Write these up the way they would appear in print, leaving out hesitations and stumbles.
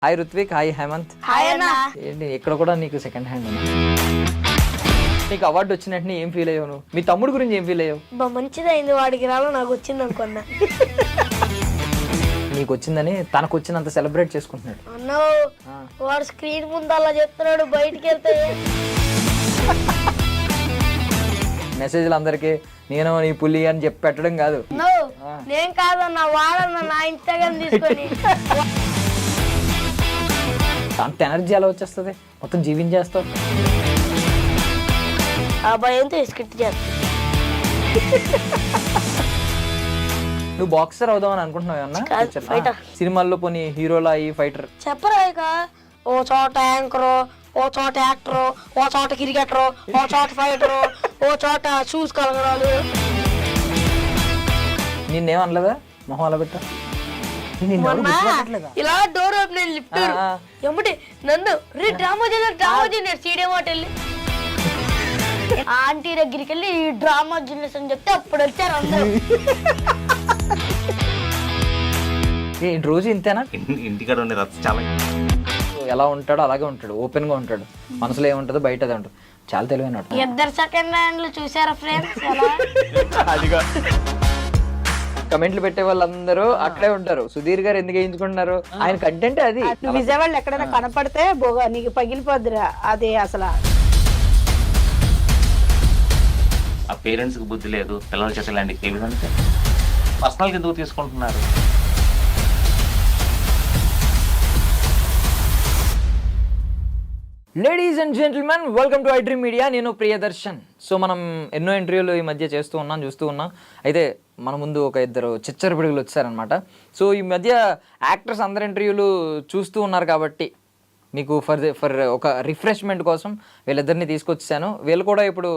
Hi Ruthvik, hi Hemanth. Hi అన్న. ఏంటి ఇక్కడ కూడా నీకు సెకండ్ హ్యాండ్ నీకు అవార్డు వచ్చినట్టు ఏం ఫీల్ అయ్యావు నువ్వు? మీ తమ్ముడు గురించి ఏం ఫీల్ అయ్యావు? మంచిదైంది, వాడికి రాలో నాకు వచ్చింది అనుకున్నా. నీకు వచ్చిందని తనకు వచ్చినంత సెలబ్రేట్ చేసుకుంటున్నాడు. అన్నో వాడు స్క్రీన్ ముందు అలా చెప్తున్నాడు, బయటికి వెళ్తే మెసేజ్లు అందరికి నేను నీ పుల్లి అని చెప్పి పెట్టడం కాదు. నేను కాదన్నా, వాడన్నా నా ఇన్స్టాగ్రామ్ తీసుకొని. అంత ఎనర్జీ ఎలా వచ్చేస్తుంది? మొత్తం జీవించేస్తావు. ఆ భయంతో స్కిట్ చేస్తా. నువ్వు బాక్సర్ అవుదామని అనుకుంటున్నావు ఏమన్నా? సినిమాల్లో పోనీ హీరోలా అయ్యి ఫైటర్ చెప్పరా ఇక, ఓ చోట యాంకరు, ఓ చోట యాక్టరు, ఓ చోట క్రికెటరు, ఓ చోట ఫైటరు, ఓ చోట షూస్ కలగడాలు. నిన్నేమనలేదా మొహం అలా పెట్టా? ఇలా డోర్ ఓపెన్ లిఫ్ట్ ఎమ్మటి నన్ను డ్రామా జూనియర్ సీడేమో వెళ్ళి ఆంటీ దగ్గరికి వెళ్ళి డ్రామా జూనియర్స్ అని చెప్తే అప్పుడు వచ్చారు అందరూ. రోజు ఇంతేనా? ఇంటికాడ ఉండే చాలా ఎలా ఉంటాడో అలాగే ఉంటాడు, ఓపెన్ గా ఉంటాడు. మనసులో ఏముంటుందో బయట అదే ఉంటుంది. చాలా తెలివైన ఇద్దరు సెకండ్ హ్యాండ్లు చూసారా ఫ్రెండ్స్? అదిగా కమెంట్లు పెట్టే వాళ్ళందరూ అక్కడే ఉంటారు. సుధీర్ గారు ఎందుకు వేయించుకుంటున్నారు? ఆయన కంటెంట్ అది. నువ్వు విజయవాడలో ఎక్కడైనా కనపడితే బోగా నీకు పగిలిపోద్దురా. అదే అసలు ఆ పేరెంట్స్ కి బుద్ధి లేదు, పిల్లల చేత ఇలాంటి కేవలం అంటే పర్సనల్ ఎందుకు తీసుకుంటున్నారు? Ladies and gentlemen, welcome to iDream Media. నేను ప్రియదర్శన్. సో మనం ఎన్నో ఇంటర్వ్యూలు ఈ మధ్య చూస్తూ ఉన్నాం. అయితే మన ముందు ఒక ఇద్దరు చిచ్చర పిడుగులు వచ్చారనమాట. సో ఈ మధ్య యాక్టర్స్ అందరు ఇంటర్వ్యూలు చూస్తూ ఉన్నారు కాబట్టి మీకు ఫర్ ఒక రిఫ్రెష్మెంట్ కోసం వీళ్ళిద్దరిని తీసుకొచ్చాను. వీళ్ళు కూడా ఇప్పుడు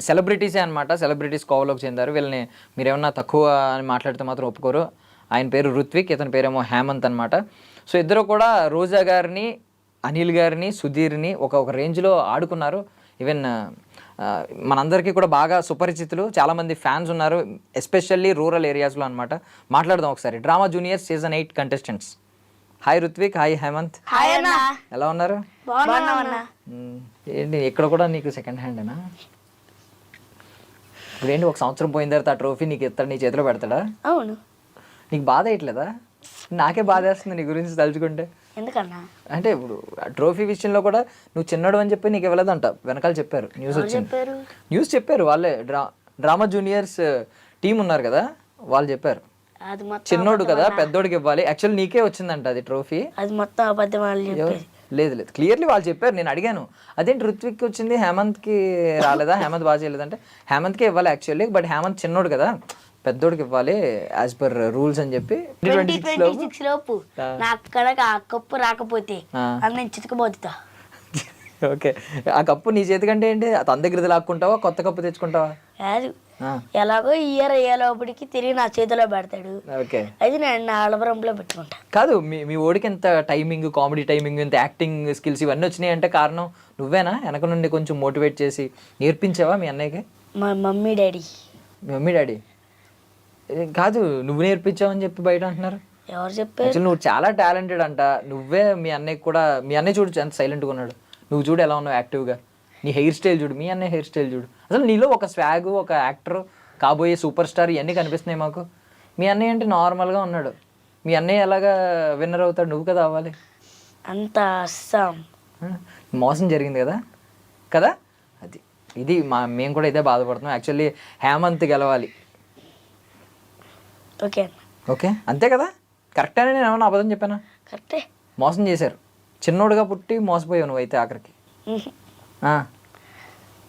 సెలబ్రిటీసే అనమాట. సెలబ్రిటీస్ కోవలోకి చెందారు. వీళ్ళని మీరేమన్నా తక్కువ అని మాట్లాడితే మాత్రం ఒప్పుకోరు. ఆయన పేరు రుత్విక్, ఇతని పేరేమో హేమంత్ అనమాట. సో ఇద్దరు కూడా రోజా గారిని, అనిల్ గారిని, సుధీర్ని ఒక రేంజ్లో ఆడుకున్నారు. ఈవెన్ మనందరికీ కూడా బాగా సుపరిచితులు, చాలామంది ఫ్యాన్స్ ఉన్నారు, ఎస్పెషల్లీ రూరల్ ఏరియాస్లో అనమాట. మాట్లాడదాం ఒకసారి. Drama junior season 8 contestants. Hi Ruthvik, hi Hemanth. Hi అన్న. ఎలా ఉన్నారు? ఏంటి ఇక్కడ కూడా నీకు సెకండ్ హ్యాండేనా? ఇప్పుడు ఏంటి, ఒక సంవత్సరం పోయిన తర్వాత ఆ ట్రోఫీ నీకు ఇస్తాడు, నీ చేతిలో పెడతాడా? అవును. నీకు బాధ వేయట్లేదా? నాకే బాధ వేస్తుంది నీ గురించి తలుచుకుంటే. ఎందుకన్నా? అంటే ఇప్పుడు ట్రోఫీ విషయంలో కూడా నువ్వు చిన్నడు అని చెప్పి నీకు ఇవ్వలేదంట, వెనకాల చెప్పారు, న్యూస్ వచ్చింది. న్యూస్ చెప్పారు వాళ్ళే, డ్రామా జూనియర్స్ టీం ఉన్నారు కదా, వాళ్ళు చెప్పారు చిన్నోడు కదా పెద్దోడికి ఇవ్వాలి. యాక్చువల్లీ నీకే వచ్చిందంట అది ట్రోఫీ. అది మొత్తం అబద్ధం. లేదు క్లియర్లీ వాళ్ళు చెప్పారు. నేను అడిగాను అదేంటి రుత్విక్కి వచ్చింది హేమంత్కి రాలేదా, హేమంత్ బాగా చేయలేదంటే హేమంత్కే ఇవ్వాలి యాక్చువల్లీ, బట్ హేమంత్ చిన్నోడు కదా పెద్దోడికి ఇవ్వాలి యాజ్ పర్ రూల్స్ అని చెప్పి 2026 లోపు నాకు కనుక ఆ కప్పు రాకపోతే నేను చితకబోతుతా. ఓకే, ఆ కప్పు నీ చేతికంటే ఏంటి, తన దగ్గర లాక్కుంటావా, కొత్త కప్పు తెచ్చుకుంటావా? కాదు, ఎలాగో ఇయర్ అయ్యేలోపటికి తిరిగి నా చేతిలో పెడతాడు. ఓకే, అది నేను నా అలబరంలో పెట్టుకుంటా. కాదు, మీ ఓడికి ఎంత టైమింగ్, కామెడీ టైమింగ్, ఇంత యాక్టింగ్ స్కిల్స్ ఇవన్నీ వచ్చినాయి అంటే కారణం నువ్వేనా? వెనక నుండి కొంచెం మోటివేట్ చేసి నేర్పించావా మీ అన్నయ్యకి? మా మమ్మీ డాడీ. మీ మమ్మీ డాడీ కాదు, నువ్వు నేర్పించావని చెప్పి బయట అంటున్నారు. ఎవరు చెప్పారు? నువ్వు చాలా టాలెంటెడ్ అంట. నువ్వే మీ అన్నయ్యకి కూడా, మీ అన్నయ్య చూడు ఎంత సైలెంట్గా ఉన్నాడు, నువ్వు చూడు ఎలా ఉన్నావు యాక్టివ్గా. నీ హెయిర్ స్టైల్ చూడు, మీ అన్నయ్య హెయిర్ స్టైల్ చూడు. అసలు నీలో ఒక స్వాగ్, ఒక యాక్టర్, కాబోయే సూపర్ స్టార్ ఇవన్నీ కనిపిస్తున్నాయి మాకు. మీ అన్నయ్య అంటే నార్మల్గా ఉన్నాడు. మీ అన్నయ్య ఎలాగా విన్నర్ అవుతాడు, నువ్వు కదా అవ్వాలి. అంత అస్సాం మోసం జరిగింది కదా కదా అది ఇది మేము కూడా ఇదే బాధపడుతున్నాం. యాక్చువల్లీ హేమంత్ గెలవాలి. ఓకే ఓకే, అంతే కదా? కరెక్టేనా? నేను ఏమన్నా అబద్ధం చెప్పానా? కరెక్టే. మోసం చేశారు. చిన్నోడుగా పుట్టి మోసపోయావు నువ్వు అయితే ఆఖరికి.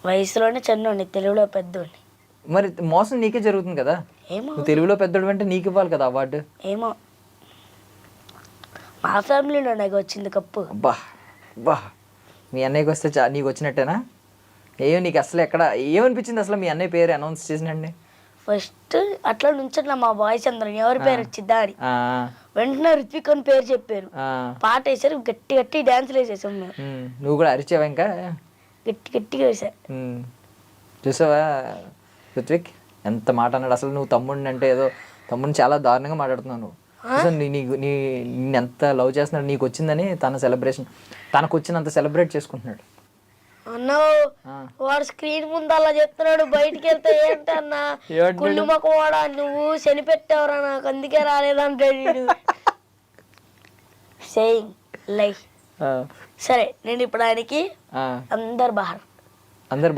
వయసులోనే చిన్నోడిని, తెలుగులో పెద్దోడిని. మరి మోసం నీకే జరుగుతుంది కదా. ఏమో, నువ్వు తెలుగులో పెద్దోడు అంటే నీకు ఇవ్వాలి కదా అవార్డు. ఏమో, మా ఫ్యామిలీలో నాకు వచ్చింది కప్పు. అబ్బా అబ్బా, మీ అన్నయ్యకి వస్తే నీకు వచ్చినట్టేనా? ఏమో నీకు అసలు ఎక్కడ ఏమనిపించింది అసలు మీ అన్నయ్య పేరు అనౌన్స్ చేసినండి? ఫస్ట్ అట్లా నుంచట్లా మా బాయ్స్ అందరం ఎవరి పేరు వచ్చిద్దా అని, వెంటనే రుత్విక్ అని పేరు చెప్పారు. పాట వేసారు, గట్టి గట్టి డాన్సులు వేసేసాం మేము. నువ్వు కూడా అరిచావా? ఇంకా గట్టిగా వేసా. చూసావా రుత్విక్ ఎంత మాట అన్నాడు అసలు. నువ్వు తమ్ముడిని అంటే ఏదో, తమ్ముడిని చాలా దారుణంగా మాట్లాడుతున్నావు నువ్వు. అసలు నిన్ను ఎంత లవ్ చేస్తున్నాడు, నీకు వచ్చిందని తన సెలబ్రేషన్, తనకు వచ్చినంత సెలబ్రేట్ చేసుకుంటున్నాడు. అన్న వాడు స్క్రీన్ ముందు అలా చెప్తున్నాడు, బయటికి వెళ్తే ఏంటన్నా కుళ్ళు మొక్కవాడా నువ్వు శని పెట్టావురా నాకు అందుకే రాలేదంటాడు. సేయింగ్ లై. సరే నేను ఇప్పుడు ఆయనకి అందరు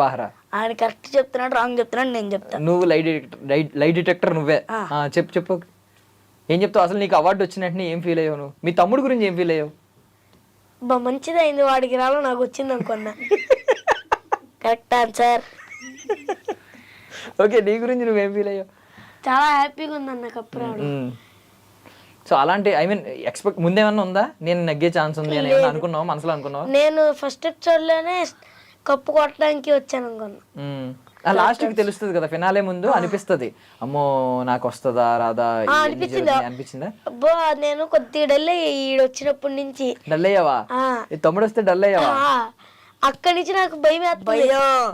బహారా ఆయన కరెక్ట్ చెప్తున్నాడు రాంగ్ చెప్తున్నాడు నేను చెప్తాను. నువ్వు లై డిటెక్టర్ నువ్వే. చెప్పు ఏం చెప్తావు? అసలు నీకు అవార్డు వచ్చినట్టు ఏం ఫీల్ అయ్యావు నువ్వు? మీ తమ్ముడు గురించి ఏం ఫీల్ అయ్యావు? మంచిదైంది వాడికి రాలో నాకు వచ్చింది అనుకున్నా. Correct answer. ఓకే, నీ గురించి నువ్వేం ఫీల్ అయ్యావు? చాలా హ్యాపీగా ఉందన్న కప్పు రావడం. సో అలాంటి ఐ మీన్ ఎక్స్పెక్ట్ ముందేమన్నా ఉందా, నేను నగ్గే ఛాన్స్ ఉంది అని ఏమన్నా అనుకున్నావు, మనసులో అనుకున్నావు? నేను ఫస్ట్ ఎపిసోడ్లోనే కప్పు కొట్టడానికి వచ్చాను అనుకున్నా. లాస్ట్కి తెలుస్తుంది కదా, ఫినాలే ముందు అనిపిస్తుంది అమ్మో నాకు వస్తుందా రాదా అనిపించిందా? అబ్బో నేను కొద్దిగా డల్ ఈడు వచ్చినప్పటి నుంచి. డల్ అయ్యావా? తమ్ముడు వస్తే డల్ అయ్యావా? అక్కడి నుంచి నాకు భయం వేస్తుంది,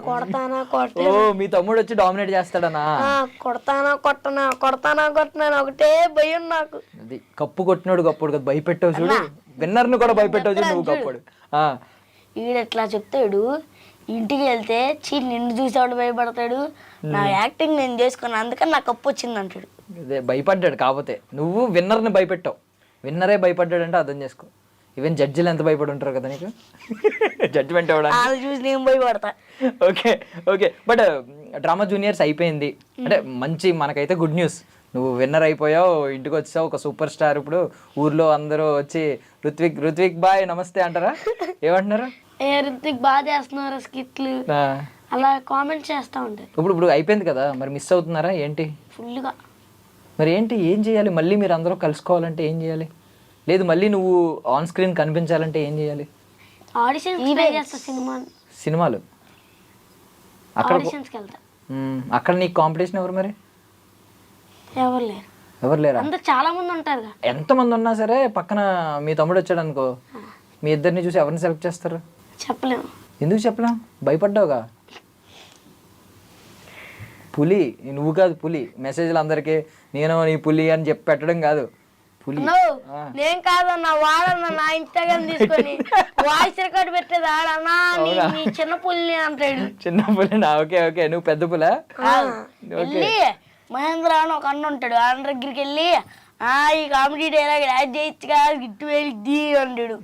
కొడతానా ఓ మీ తమ్ముడు వచ్చి డామినేట్ చేస్తాడనా? కొడతానా ఒకటే భయం నాకు. అది కప్పు కొట్టినాడు గప్పుడు కదా, భయపెట్టావు చూడు, విన్నర్ ను కూడా భయపెట్టావు చూడు నువ్వు గప్పుడు. ఈడు ఎట్లా చెప్తాడు, ఇంటికి వెళ్తే నిన్ను చూసేవాడు భయపడతాడు, నా యాక్టింగ్ నేను చేసుకున్నా అందుకని నాకు కప్పు వచ్చింది అంటాడు. అదే భయపడ్డాడు, కాకపోతే నువ్వు విన్నర్ని భయపెట్టావు. విన్నరే భయపడ్డాడు అంటే అర్థం చేసుకో. ఈవెన్ జడ్జిలు ఎంత భయపడి ఉంటారు కదా నీకు జడ్జిమెంట్ వాళ్ళు చూసి నేను భయపడతా. ఓకే బట్ డ్రామా జూనియర్స్ అయిపోయింది అంటే మంచి, మనకైతే గుడ్ న్యూస్. నువ్వు విన్నర్ అయిపోయావు, ఇంటికి వచ్చావు, ఒక సూపర్ స్టార్. ఇప్పుడు ఊర్లో అందరూ వచ్చి రుత్విక్ బాయ్ నమస్తే అంటారా? ఏమంటున్నారు? రుత్విక్ బాగా చేస్తున్నారు స్కిట్లు అలా కామెంట్ చేస్తా ఉంటారు. ఇప్పుడు అయిపోయింది కదా, మరి మిస్ అవుతున్నారా ఏంటి? ఫుల్గా. మరి ఏంటి, ఏం చేయాలి? మళ్ళీ మీరు అందరూ కలుసుకోవాలంటే ఏం చేయాలి? లేదు మళ్ళీ నువ్వు ఆన్ స్క్రీన్ కనిపించాలంటే ఏం చేయాలి? సినిమాలు అక్కడ నీకు కాంపిటీషన్ ఎవరు మరి? ఎవరు లేరా? చాలా మంది ఉంటారు. ఎంతమంది ఉన్నా సరే పక్కన మీ తమ్ముడు వచ్చాడు అనుకో, మీ ఇద్దరిని చూసి ఎవరిని సెలెక్ట్ చేస్తారు? చెప్పలేము. ఎందుకు చెప్పలేం? భయపడ్డావుగా. పులి నువ్వు కాదు, పులి. మెసేజ్లు అందరికీ నేను నీ పులి అని చెప్పి పెట్టడం కాదు, పులి. నేను కాదన్నా, వాడన్నా నా ఇన్స్టాగ్రామ్ తీసుకొని వాయిస్ రికార్డ్ పెట్టేది ఆడన్నా నీ చిన్న పులి అంటాడు. చిన్న పులినా? ఓకే నువ్వు పెద్ద పులా? మహేంద్ర అని ఒక అన్న ఉంటాడు, ఆయన దగ్గరికి వెళ్ళి ఈ కామెడీ డైలాగ్ యాడ్ చేయొచ్చుగా గిట్టు వెళ్ళి అంటాడు.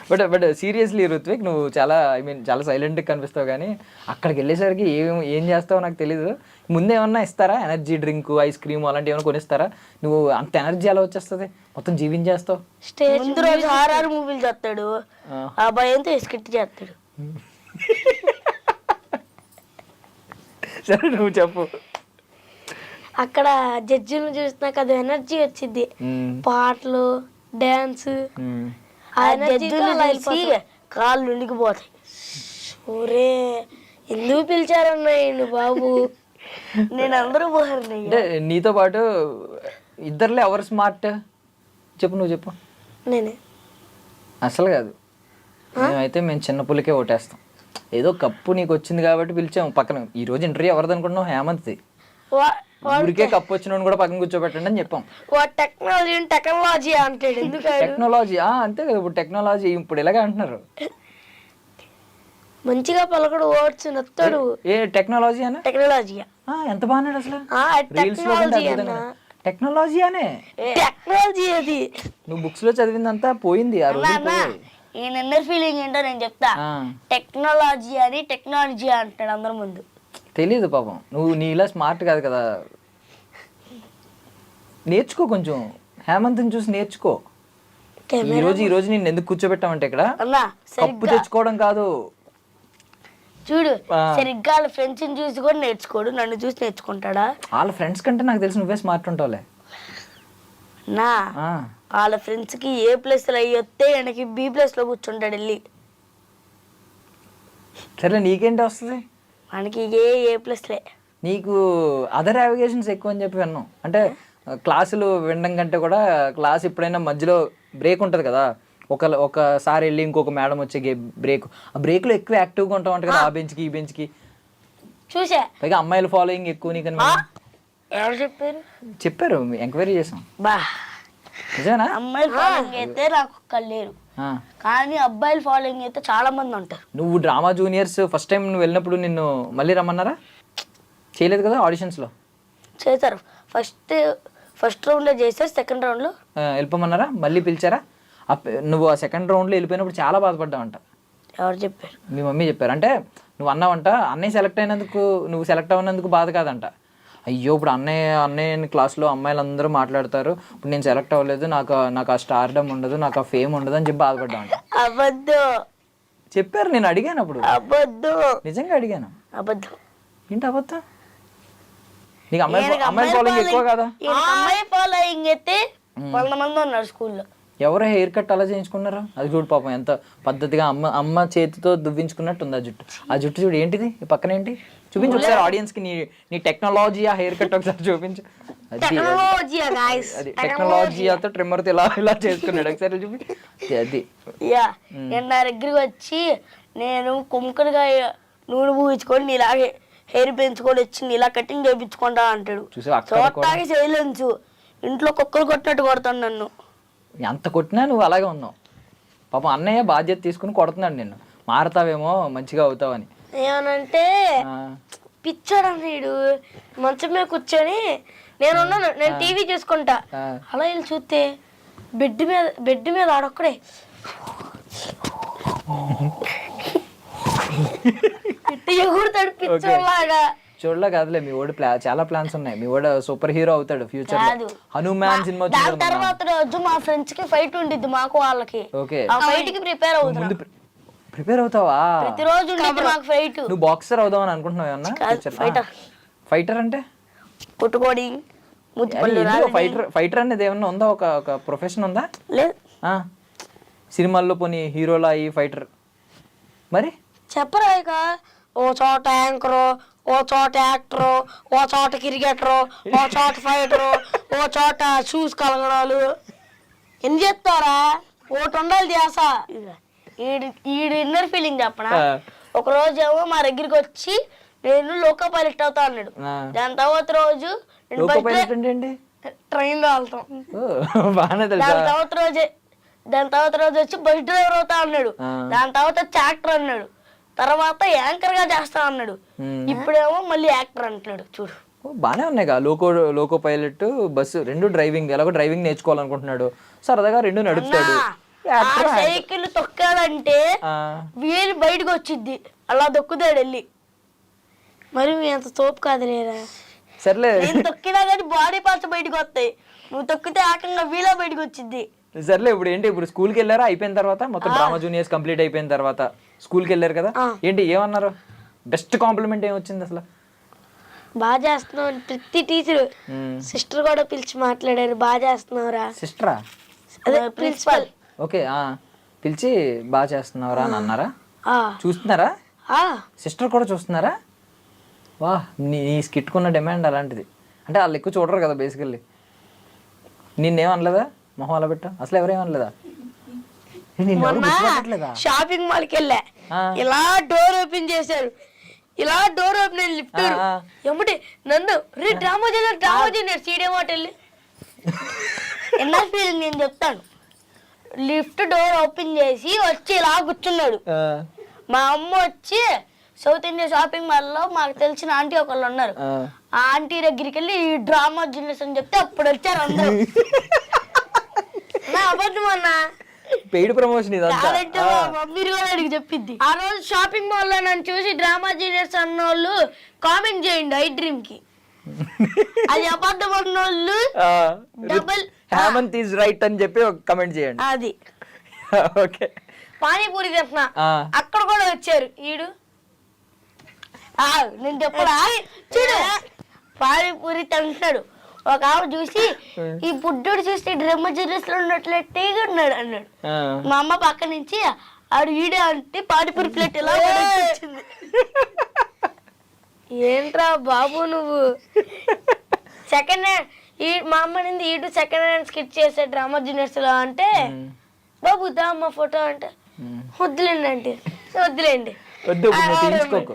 బట్ సీరియస్లీ రుత్విక్, నువ్వు చాలా చాలా సైలెంట్గా కనిపిస్తావు, కానీ అక్కడికి వెళ్ళేసరికి ఏం చేస్తావో నాకు తెలీదు. ముందే ఏమన్నా ఇస్తారా? ఎనర్జీ డ్రింక్, ఐస్ క్రీమ్ అలాంటివి ఏమైనా కొనిస్తారా? నువ్వు అంత ఎనర్జీ ఎలా వచ్చేస్తుంది? మొత్తం జీవించేస్తావు. ముందు రోజు హారర్ మూవీలు చేస్తాడు, ఆ భయంతో స్కిట్ చేస్తాడు. సరే నువ్వు చెప్పు. అక్కడ జడ్జిని చూసినాక అది ఎనర్జీ వచ్చింది, పాటలు డాన్స్. కాళ్ళు ఉండికిపోతాయి. ఒరే ఎందుకు పిలిచారన్నా బాబు, నేను అందరూ పోయారు. అంటే నీతో పాటు ఇద్దరులో ఎవరు స్మార్ట్ చెప్పు, నువ్వు చెప్పు. నేనే. అసలు కాదు, మేమైతే మేము చిన్న పులికే ఓటేస్తాం. ఏదో కప్పు నీకు వచ్చింది కాబట్టి పిలిచాము పక్కన. ఈ రోజు ఇంటర్వ్యూ ఎవరిది అనుకుంటున్నావు? హేమంత్ది. ఊరికే కప్పు వచ్చిన కూడా పక్కన కూర్చోబెట్టండి అని చెప్పాం. టెక్నాలజీ అంటాడు. టెక్నాలజీ అంతే కదా, ఇప్పుడు టెక్నాలజీ ఇప్పుడు ఇలాగే అంటున్నారు. మంచిగా పలకడు ఓట్స్ నొత్తాడు. ఏ టెక్నాలజీ అనే? టెక్నాలజీ ఎంత బాగున్నాడు అసలు. టెక్నాలజీ అనే టెక్నాలజీ అది. నువ్వు బుక్స్ లో చదివిందంతా పోయింది ఆ రోజు. ఈయన ఇన్నర్ ఫీలింగ్ ఏంటో నేను చెప్తా. టెక్నాలజీ అని టెక్నాలజీ అంటాడు అందరి ముందు. తెలీదు పాపం, నువ్వు నీ ఇలా స్మార్ట్ కాదు కదా. నేర్చుకో కొంచెం, హేమంత్ని చూసి నేర్చుకో. ఈ రోజు నేను ఎందుకు కూర్చోబెట్టామంటే ఇక్కడ కప్పు తెచ్చుకోవడం కాదు. చూడు సరిగ్గా వాళ్ళ ఫ్రెండ్స్ చూసి కూడా నేర్చుకోడు, నన్ను చూసి నేర్చుకుంటాడా? వాళ్ళ ఫ్రెండ్స్ కంటే నాకు తెలిసి నువ్వే స్మార్ట్ ఉంటావులే. నా వాళ్ళ ఫ్రెండ్స్ కి ఏ ప్లేస్ లో అయ్యొస్తే ఆయనకి బి ప్లేస్ లో కూర్చుంటాడు వెళ్ళి. సరే నీకేంటి వస్తుంది? మనకి ఏ ప్లేస్లే. నీకు అదర్ నావిగేషన్స్ ఎక్కువ అని చెప్పి విన్నాం. అంటే క్లాసులు వినడం కంటే కూడా క్లాస్ ఎప్పుడైనా మధ్యలో బ్రేక్ ఉంటుంది కదా, ఒకసారి వెళ్ళి ఇంకొక మేడం వచ్చే బ్రేక్, ఆ బ్రేక్లో ఎక్కువ యాక్టివ్గా ఉంటాం అంటే కదా, ఆ బెంచ్కి ఈ బెంచ్కి. చూసా పైగా అమ్మాయిల ఫాలోయింగ్ ఎక్కువ నీకు. ఎవరు చెప్పారు? చెప్పారు, ఎంక్వైరీ చేసాం. బా నిజమేనా? అమ్మాయిలు ఫాలోయింగ్ అయితే నాకు ఒక్కరు లేరు, కానీ అబ్బాయిలు ఫాలోయింగ్ అయితే చాలా మంది ఉంటారు. నువ్వు డ్రామా జూనియర్స్ ఫస్ట్ టైం నువ్వు వెళ్ళినప్పుడు నిన్ను మళ్ళీ రమ్మన్నారా? చేయలేదు కదా ఆడిషన్స్లో? చేశారు. ఫస్ట్ రౌండ్లో చేశారు, సెకండ్ రౌండ్లో వెళ్ళిపోమన్నారా? మళ్ళీ పిలిచారా? నువ్వు ఆ సెకండ్ రౌండ్లో వెళ్ళిపోయినప్పుడు చాలా బాధపడ్డావంట. ఎవరు చెప్పారు? మీ మమ్మీ చెప్పారు. అంటే నువ్వు అన్నావంట అన్నయ్య సెలెక్ట్ అయినందుకు, నువ్వు సెలెక్ట్ అవునందుకు బాధ కాదంట. అయ్యో ఇప్పుడు అన్నయ్య క్లాస్లో అమ్మాయిలు అందరూ మాట్లాడతారు, ఇప్పుడు నేను సెలెక్ట్ అవ్వలేదు, నాకు ఆ స్టార్డమ్ ఉండదు, నాకు ఆ ఫేమ్ ఉండదు అని చెప్పి బాధపడ్డావంట. అబద్ధం చెప్పారు, నేను అడిగాను అప్పుడు. అబద్ధం, నిజంగా అడిగాను. అబద్ధం. ఏంటి అబద్ధం? నీకు అమ్మాయి ఫాలోయింగ్ ఎక్కువ కదా? అమ్మాయి ఫాలోయింగ్ అయితే 100 మంది ఉన్నారు స్కూల్లో. ఎవరు హెయిర్ కట్ అలా చేయించుకున్నారా? అది చూడు పాపం ఎంత పద్ధతిగా అమ్మ చేతితో దువ్వించుకున్నట్టు ఉంది ఆ జుట్టు చూడు. ఏంటిది ఈ పక్కన ఏంటి? చూపించు ఒకసారి ఆడియన్స్ కి నీ టెక్నాలజీ ఆ హెయిర్ కట్ ఒకసారి చూపించు. అది టెక్నాలజీతో ట్రిమ్మర్ తో ఇలా చేసుకున్నాడు, ఒకసారి చూపి. అది నేను నా దగ్గరికి వచ్చి నేను కొమ్ముకలుగా నూనె పూయించుకొని ఇలాగే హెయిర్ పెంచుకొని వచ్చి ఇలా కటింగ్ చేయించుకుంటా అంటాడు. చూడటానికి సైలెన్స్, ఇంట్లో కుక్కలు కొట్టినట్టు కొడతాను నన్ను. ఎంత కొట్టినా నువ్వు అలాగే ఉన్నావు. పాపం అన్నయ్య బాధ్యత తీసుకుని కొడుతున్నాడు నిన్ను, మారతావేమో మంచిగా అవుతావని. ఏమనంటే పిచ్చాడు అన్నాడు, మంచం మీద కూర్చొని నేను టీవీ చూసుకుంటా, అలా వెళ్ళి చూస్తే బెడ్ మీద ఆడొక్కడే ఎగురుతాడు పిచ్చోళ్ళలాగా. చూడలే కాదులే, మీ వాడు చాలా ప్లాన్స్ ఉన్నాయి. మీ వాడు సూపర్ హీరో అవుతాడు ఫ్యూచర్ లో. హనుమాన్ సినిమా దాని తర్వాత రోజు మా ఫ్రెండ్స్ కి ఫైట్ ఉండిద్ది, మాకు వాళ్ళకి. ఆ ఫైట్ కి ప్రిపేర్ అవుతావా? ప్రతిరోజు మాకు ఫైట్. నువ్వు బాక్సర్ అవుదాం అని అనుకుంటున్నావు ఏమన్నా? ఫైటర్ అంటే కొట్టుకోడి ఫైటర్ అనేది ఏమన్నా ఉందా? ఒక ప్రొఫెషన్ ఉందా? లేదు. సినిమాల్లో పోనీ హీరోలా అయ్యి ఫైటర్ మరి చెప్పరా? ఇక ఓ చోట యాంకరు, ఓ చోట యాక్టరు, ఓ చోట క్రికెటరు, ఓ చోట ఫైటరు, ఓ చోట షూస్ కలగడాలు. ఎన్ని చెప్తారా? ఒకటి ఉండాలి ధ్యాస. ఈడు ఇన్నర్ ఫీలింగ్ చెప్పనా? ఒక రోజు ఏమో మా దగ్గరికి వచ్చి నేను లోకో పైలట్ అవుతా అన్నాడు. దాని తర్వాత రోజు ట్రైన్ లో వెళ్తాం. దాని తర్వాత రోజు వచ్చి బస్ డ్రైవర్ అవుతా అన్నాడు. దాని తర్వాత యాక్టర్ అన్నాడు. తర్వాత యాంకర్ గా చేస్తా అన్నాడు. ఇప్పుడేమో మళ్ళీ యాక్టర్ అంటున్నాడు. చూడు బానే ఉన్నాయిగా. లోకో పైలట్, బస్సు రెండు డ్రైవింగ్. ఎలాగో డ్రైవింగ్ నేర్చుకోవాలనుకుంటున్నాడు, సరదాగా రెండు నడుపుతాడు. సైకిల్ తొక్కాడంటే వీలు బయటకు వచ్చింది, అలా దొక్కుతాడు వెళ్ళి. మరి అంత తోపు కాదు లేరా? సర్లే, నేను తొక్కినా కానీ బాడీ పార్ట్స్ బయటకు వస్తాయి, నువ్వు తొక్కితే ఆకంగా వీలో బయటకు వచ్చింది. సర్లే, ఇప్పుడు ఏంటి? ఇప్పుడు స్కూల్కి వెళ్ళారా? అయిపోయిన తర్వాత మొత్తం డ్రామా జూనియర్స్ కంప్లీట్ అయిపోయిన తర్వాత స్కూల్కి వెళ్ళారు కదా, ఏంటి ఏమన్నారు? బెస్ట్ కాంప్లిమెంట్ ఏమొచ్చింది అసలు? బాగా చేస్తున్నావు ప్రతి టీచర్, సిస్టర్ కూడా పిలిచి మాట్లాడారు. బాగా చేస్తున్నావురా. సిస్టరా? అదే ప్రిన్సిపల్. ఓకే, పిలిచి బాగా చేస్తున్నావురా అని అన్నారా? చూస్తున్నారా? సిస్టర్ కూడా చూస్తున్నారా? వా, నీ స్కిట్కున్న డిమాండ్ అలాంటిది. అంటే వాళ్ళు ఎక్కువ చూడరు కదా బేసికల్లీ. నిన్నేమనలేదా? మొహం అలా పెట్టా అసలు ఎవరేమనలేదా? షాపింగ్ మాల్ కి వెళ్ళా, ఇలా డోర్ ఓపెన్ చేశారు, ఇలా డోర్ ఓపెన్ అయ్యి లిఫ్ట్ ఏమిటి నన్ను డ్రామా జూనియర్ సీడియం మాట వెళ్ళి ఎన్నో ఫీలింగ్ నేను చెప్తాను. లిఫ్ట్ డోర్ ఓపెన్ చేసి వచ్చి ఇలా కూర్చున్నాడు. మా అమ్మ వచ్చి సౌత్ ఇండియా షాపింగ్ మాల్ లో మాకు తెలిసిన ఆంటీ ఒకళ్ళు ఉన్నారు, ఆ ఆంటీ దగ్గరికి వెళ్ళి ఈ డ్రామా జూనియర్స్ అని చెప్తే అప్పుడు వచ్చారు అందరూ. నా అబద్ధం అన్నా, పెయిడ్ ప్రమోషన్ ఇదంతా. మీరు కూడా అడిగి చెప్పింది. ఆ రోజు షాపింగ్ మాల్ లో నన్ను చూసి డ్రామా జూనియర్స్ అన్న వాళ్ళు కామెంట్ చేయండి ఐ డ్రీమ్ కి. అది అబద్ధం అన్న వాళ్ళు డబుల్ హేమంత్ ఈజ్ రైట్ అని చెప్పి ఒక కమెంట్ చేయండి. అది ఓకే. పానీపూరి తింటున్నా, అక్కడ కూడా వచ్చారు. ఈడు నేను చెప్పడా? చూడు పానీపూరి తింటున్నాడు, ఒక ఆమె చూసి ఈ బుడ్డోడు చూస్తే డ్రామా జూనియర్స్ లో ఉన్నట్లయితే ఉన్నాడు అన్నాడు. మా అమ్మ పక్క నుంచి ఆడు ఈడే అంటే పానీపూరి ప్లేట్ ఎలా వచ్చింది. ఏంట్రా బాబు నువ్వు సెకండ్ హ్యాండ్, మా అమ్మ నింది ఈడు సెకండ్ హ్యాండ్ స్కిట్ చేసే డ్రామా జూనియర్స్ లో అంటే బాబు దా అమ్మ ఫోటో అంటే వద్దులేండి అంటే వద్దులేండి. వద్దు, తీయించుకోకు.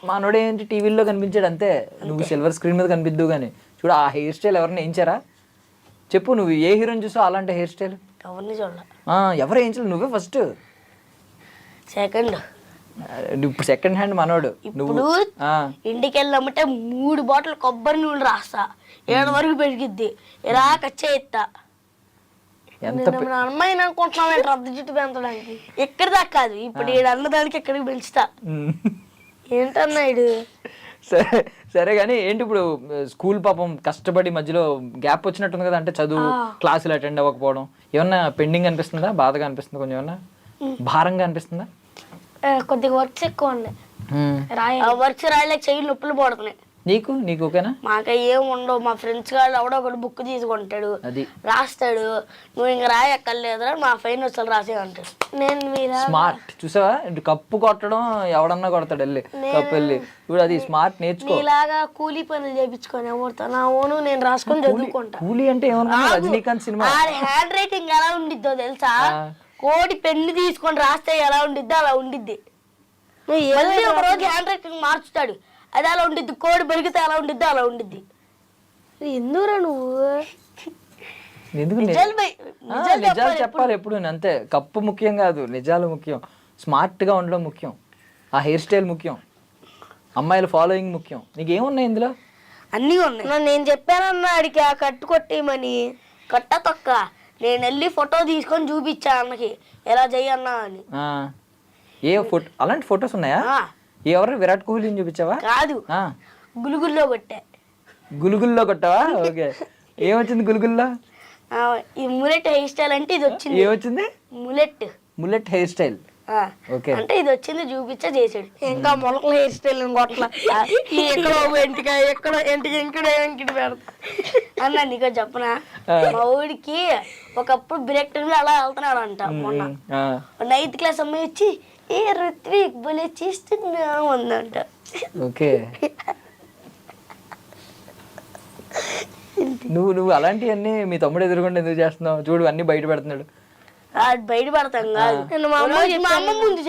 మనోడు ఏంటి టీవీలో కనిపించాడు అంతే, నువ్వు సిల్వర్ స్క్రీన్ మీద కనిపిద్దు కానీ చూడు ఆ హెయిర్ స్టైల్ ఎవరైనా వేయించారా? చెప్పు, నువ్వు ఏ హీరోని చూసావు అలాంటి హెయిర్ స్టైల్? ఎవరిని చూడాల. ఎవరు వేయించలేదు, నువ్వే ఫస్ట్. సెకండ్ ఇప్పుడు సెకండ్ హ్యాండ్ మనోడు నువ్వు. ఇప్పుడు ఇంటికి వెళ్ళామంటే 3 బాటిల్ కొబ్బరి నూనె రాస్తా, 7 వరకు పెరిగిద్ది, ఇలా కచ్చే ఇస్తా. ఎంత అమ్మాయిని అనుకుంటున్నావు రద్దు జుట్టు పెంచడానికి? ఎక్కడి దాకా కాదు, ఇప్పుడు ఈడు అన్నదానికి ఎక్కడికి పెంచుతా. ఏంటన్నా ఇడు? సరే సరే కానీ ఏంటి ఇప్పుడు స్కూల్ పాపం కష్టపడి మధ్యలో గ్యాప్ వచ్చినట్టుంది కదా, అంటే చదువు క్లాసులు అటెండ్ అవ్వకపోవడం ఏమన్నా పెండింగ్ అనిపిస్తుందా? బాధగా అనిపిస్తుందా? కొంచెం ఏమన్నా భారంగా అనిపిస్తుందా? కొద్దిగా వర్క్స్ ఎక్కువ ఉన్నాయి, వర్క్స్ రాయలేక చెయ్యి నొప్పులు పడుతున్నాయి. నీకు ఓకేనా? మాకు ఏం ఉండవు, మా ఫ్రెండ్స్ గారు ఎవడో ఒకటి బుక్ తీసుకుంటాడు, అది రాస్తాడు, నువ్వు ఇంకా రాయక్కర్లేదురా మా ఫైనల్స్ రాసే అంటాడు. నేను మీరు స్మార్ట్ చూసావా, కప్పు కొట్టడం ఎవడన్నా కొడతాడు, వెళ్ళి కప్పు వెళ్ళి ఇప్పుడు అది స్మార్ట్ నేర్చుకో. ఇలాగా కూలీ పనులు చేయించుకొని ఎవరితో నా ఓను నేను రాసుకొని చదువుకుంటా. కూలీ అంటే ఏమన్నా రజనీకాంత్ సినిమా హ్యాండ్ రైటింగ్ ఎలా ఉండిద్దో తెలుసా? కోటి పెన్ను తీసుకొని రాస్తే ఎలా ఉండిద్దో అలా ఉండిద్ది. మళ్ళీ ఒక రోజు హ్యాండ్ రైటింగ్ మార్చుతాడు, అది అలా ఉండిద్ది. కోడి పెరిగితే ఎలా ఉండిద్దో అలా ఉండిద్ది. ఎందుకురా నువ్వు? ఎందుకు నిజాలు చెప్పాలి ఎప్పుడు, అంతే. కప్పు ముఖ్యం కాదు, నిజాలు ముఖ్యం, స్మార్ట్ గా ఉండడం ముఖ్యం, ఆ హెయిర్ స్టైల్ ముఖ్యం, అమ్మాయిల ఫాలోయింగ్ ముఖ్యం. నీకేమున్నాయి ఇందులో? అన్నీ ఉన్నాయి. నేను చెప్పానన్నా అడిగి ఆ కట్టు కొట్టేయమని, కట్ట తొక్క నేను వెళ్ళి ఫోటో తీసుకొని చూపించా అన్నకి ఎలా చెయ్యన్నా అని. ఏ ఫోటో? అలాంటి ఫొటోస్ ఉన్నాయా? ఎవరు? విరాట్ కోహ్లీని చూపించావా? కాదు, గులుగుల్లో కొట్టా. గులుగుల్లో కొట్టావా? ఓకే, ఏమొచ్చింది గులుగుల్లో? ఈ ములెట్ హెయిర్ స్టైల్ అంటే ఇది వచ్చింది. ఏమొచ్చింది? ములెట్ హెయిర్ స్టైల్. ఓకే, అంటే ఇది వచ్చింది చూపించా చేసాడు. ఇంకా మొలకల హెయిర్ స్టైల్ కొట్ల ఎక్కడో ఇంటికి ఎక్కడో ఇంటికి ఇంకడో ఇంకటి పెడతా అన్న. నీకు చెప్పనా, మా ఊడికి ఒకప్పుడు బ్రేక్ టైమ్ లో అలా వెళ్తున్నాడు అంట. మొన్న 9th క్లాస్ అమ్మాయి వచ్చి ఏ రుత్విక్ బలే చేస్తున్నా ఉందంట. ఓకే, నువ్వు అలాంటివన్నీ మీ తమ్ముడు ఎదురుకుండా ఎందుకు చేస్తున్నావు? చూడు అన్ని బయట పెడుతున్నాడు. బయట పడతాం కాదు, నేను మా అమ్మ ముందు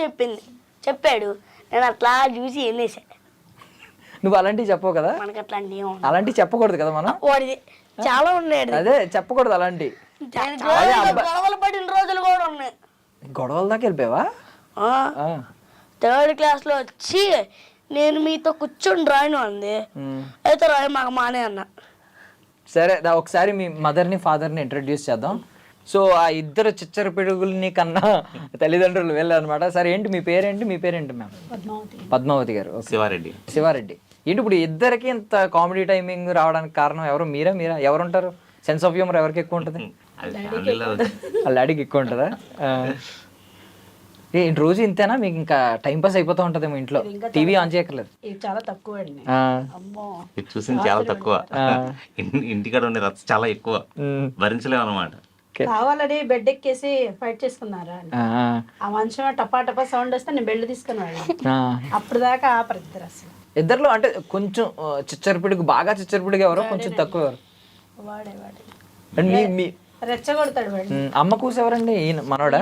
చెప్పాడు, నేను అట్లా చూసి వెళ్ళేసా. నువ్వు అలాంటివి చెప్పవు కదా, మనకి అట్లాంటివి అలాంటివి చెప్పకూడదు కదా మనం. వాడిది చాలా ఉన్నాయి, అదే చెప్పకూడదు అలాంటి. గొడవలు పడిన రోజులు కూడా ఉన్నాయి. గొడవల దాకా వెళ్ళిపోయావా? 3rd క్లాస్ లో వచ్చి నేను మీతో కూర్చొని రాయను అంది, అయితే రాయి మాకు మానే అన్న. సరే ఒకసారి మీ మదర్ని ఫాదర్ని ఇంట్రడ్యూస్ చేద్దాం. సో ఆ ఇద్దరు చిచ్చర పిడుగుల్ని కన్నా తల్లిదండ్రులు వెళ్ళారనమాట. సరే ఏంటి మీ పేరేంటి? మీ పేరేంటి మ్యామ్? పద్మావతి గారు. శివారెడ్డి. ఏంటి ఇప్పుడు ఇద్దరికి ఇంత కామెడీ టైమింగ్ రావడానికి కారణం ఎవరు? మీరా ఎవరు ఉంటారు? సెన్స్ ఆఫ్ హ్యూమర్ ఎవరికి ఎక్కువ ఉంటుంది? వాళ్ళ డాడీకి ఎక్కువ ఉంటుందా? రోజు ఇంతేనా మీకు? ఇంకా టైం పాస్ అయిపోతూ ఉంటదేమో ఇంట్లో, టీవీ ఆన్ చేయక్కర్లేదు? చాలా తక్కువ అండి, చూసింది చాలా తక్కువ, ఇంటికాడ ఉండేది చాలా ఎక్కువ, భరించలేము అనమాట. కావాలని బెడ్ ఎక్కేసి ఫైట్ చేసుకున్నారా? ఆ మనిషి టపా టపా సౌండ్ వస్తే నేను బెల్ట్ తీసుకున్నాడు, అప్పుడు దాకా ఆపరిద్దరు అసలు. ఇద్దరులో అంటే కొంచెం చిచ్చరపిడుగు, బాగా చిచ్చరపిడుగు ఎవరో, కొంచెం తక్కువ ఎవరు? వాడే రెచ్చగొడతాడు వాడు. అమ్మ కూసి ఎవరండి? ఈయన మనోడా?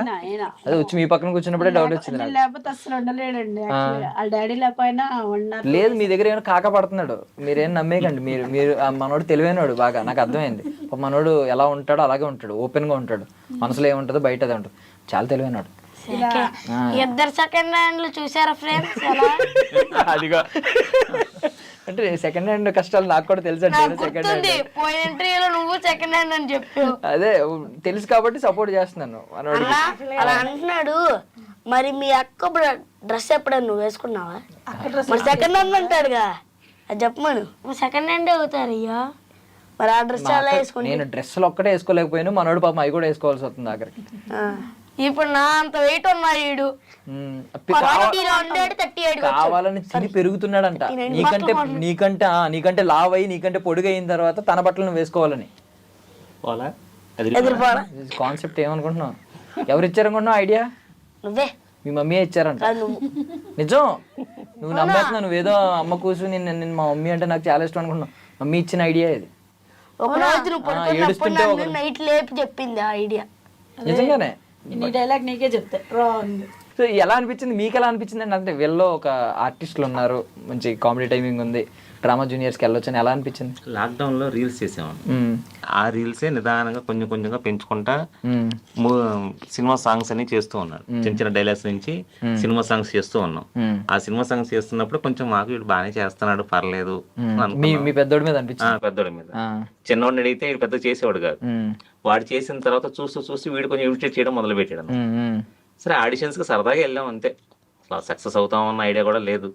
అదే వచ్చి మీ పక్కన కూర్చున్నప్పుడే డౌట్ వచ్చింది. లేకపోతే అసలు ఉండలేడండి, వాళ్ళ డాడీ లేకపోయినా ఉండరు. లేదు మీ దగ్గర ఏమైనా కాక పడుతున్నాడు, మీరేం నమ్మేకండి. మీరు మనోడు తెలివైనడు బాగా, నాకు అర్థమైంది. మనోడు ఎలా ఉంటాడో అలాగే ఉంటాడు, ఓపెన్ గా ఉంటాడు, మనసులో ఏముంటుందో బయట అదే ఉంటుంది. చాలా తెలివైనడు. ఇద్దరు సెకండ్ హ్యాండ్లు చూసారా ఫ్రెండ్స్? అదిగో అంటే సెకండ్ హ్యాండ్ కష్టాలు నాకు కూడా తెలుసు. సెకండ్ హ్యాండ్ నువ్వు సెకండ్ హ్యాండ్ అని చెప్పు, అదే తెలుసు కాబట్టి సపోర్ట్ చేస్తున్నాను. అలా అంటున్నాడు. మరి మీ అక్క డ్రెస్ ఎప్పుడైనా నువ్వు వేసుకున్నావా? మరి సెకండ్ హ్యాండ్ అంటాడుగా, అది చెప్పమను. సెకండ్ హ్యాండ్ అవుతారు అయ్యా, మరి ఆ డ్రెస్ అలా వేసుకుని. నేను డ్రెస్సులు ఒక్కటే వేసుకోలేకపోయాను, మనోడు పాపం అవి కూడా వేసుకోవాల్సి వస్తుంది ఆఖరికి. ఇప్పుడు నా అంత వెయిట్ ఉన్నాడు, కావాలని తిని పెరుగుతున్నాడంట. నీకంటే లావ్ అయ్యి నీకంటే పొడుగు అయిన తర్వాత తన బట్టలను వేసుకోవాలని. కాన్సెప్ట్ ఏమనుకుంటున్నావు? ఎవరు ఇచ్చారనుకుంటున్నావు ఐడియా? నువ్వే, మీ మమ్మీ ఇచ్చారంట. నిజం, నువ్వు నమ్మేస్తున్నావు. నువ్వేదో అమ్మ కూర్చుని నేను మా మమ్మీ అంటే నాకు చాలా ఇష్టం అనుకుంటున్నావు. మమ్మీ ఇచ్చిన ఐడియా ఇది. ఒక రోజు నైట్ లేపి చెప్పింది ఆ ఐడియా. నిజంగానే నీ డైలాగ్ నీకే చెప్తా. సో ఎలా అనిపించింది మీకు? ఎలా అనిపించింది అంటే వీళ్ళలో ఒక ఆర్టిస్టులు ఉన్నారు, మంచి కామెడీ టైమింగ్ ఉంది, డ్రామా జూనియర్స్కి వెళ్ళొచ్చని ఎలా అనిపించింది? లాక్డౌన్లో రీల్స్ చేసాము. ఆ రీల్సే నిదానంగా కొంచెం కొంచెంగా పెంచుకుంటా సినిమా సాంగ్స్ అని చేస్తూ ఉన్నాడు. చిన్న చిన్న డైలాగ్స్ నుంచి సినిమా సాంగ్స్ చేస్తూ ఉన్నాం. ఆ సినిమా సాంగ్స్ చేస్తున్నప్పుడు కొంచెం మాకు వీడు బాగానే చేస్తున్నాడు, పర్లేదు మీ పెద్దోడి మీద అనిపించింది? పెద్దోడి మీద. చిన్నవాడిని అడిగితే వీడు పెద్ద చేసేవాడు కాదు. వాడు చేసిన తర్వాత చూస్తూ చూసి వీడు కొంచెం ఇమిటేట్ చేయడం మొదలు పెట్టాడు. సరే ఆడిషన్స్ కి సరదాగా వెళ్ళాం అంతే. అసలు సక్సెస్ అవుతామన్న ఐడియా కూడా లేదు.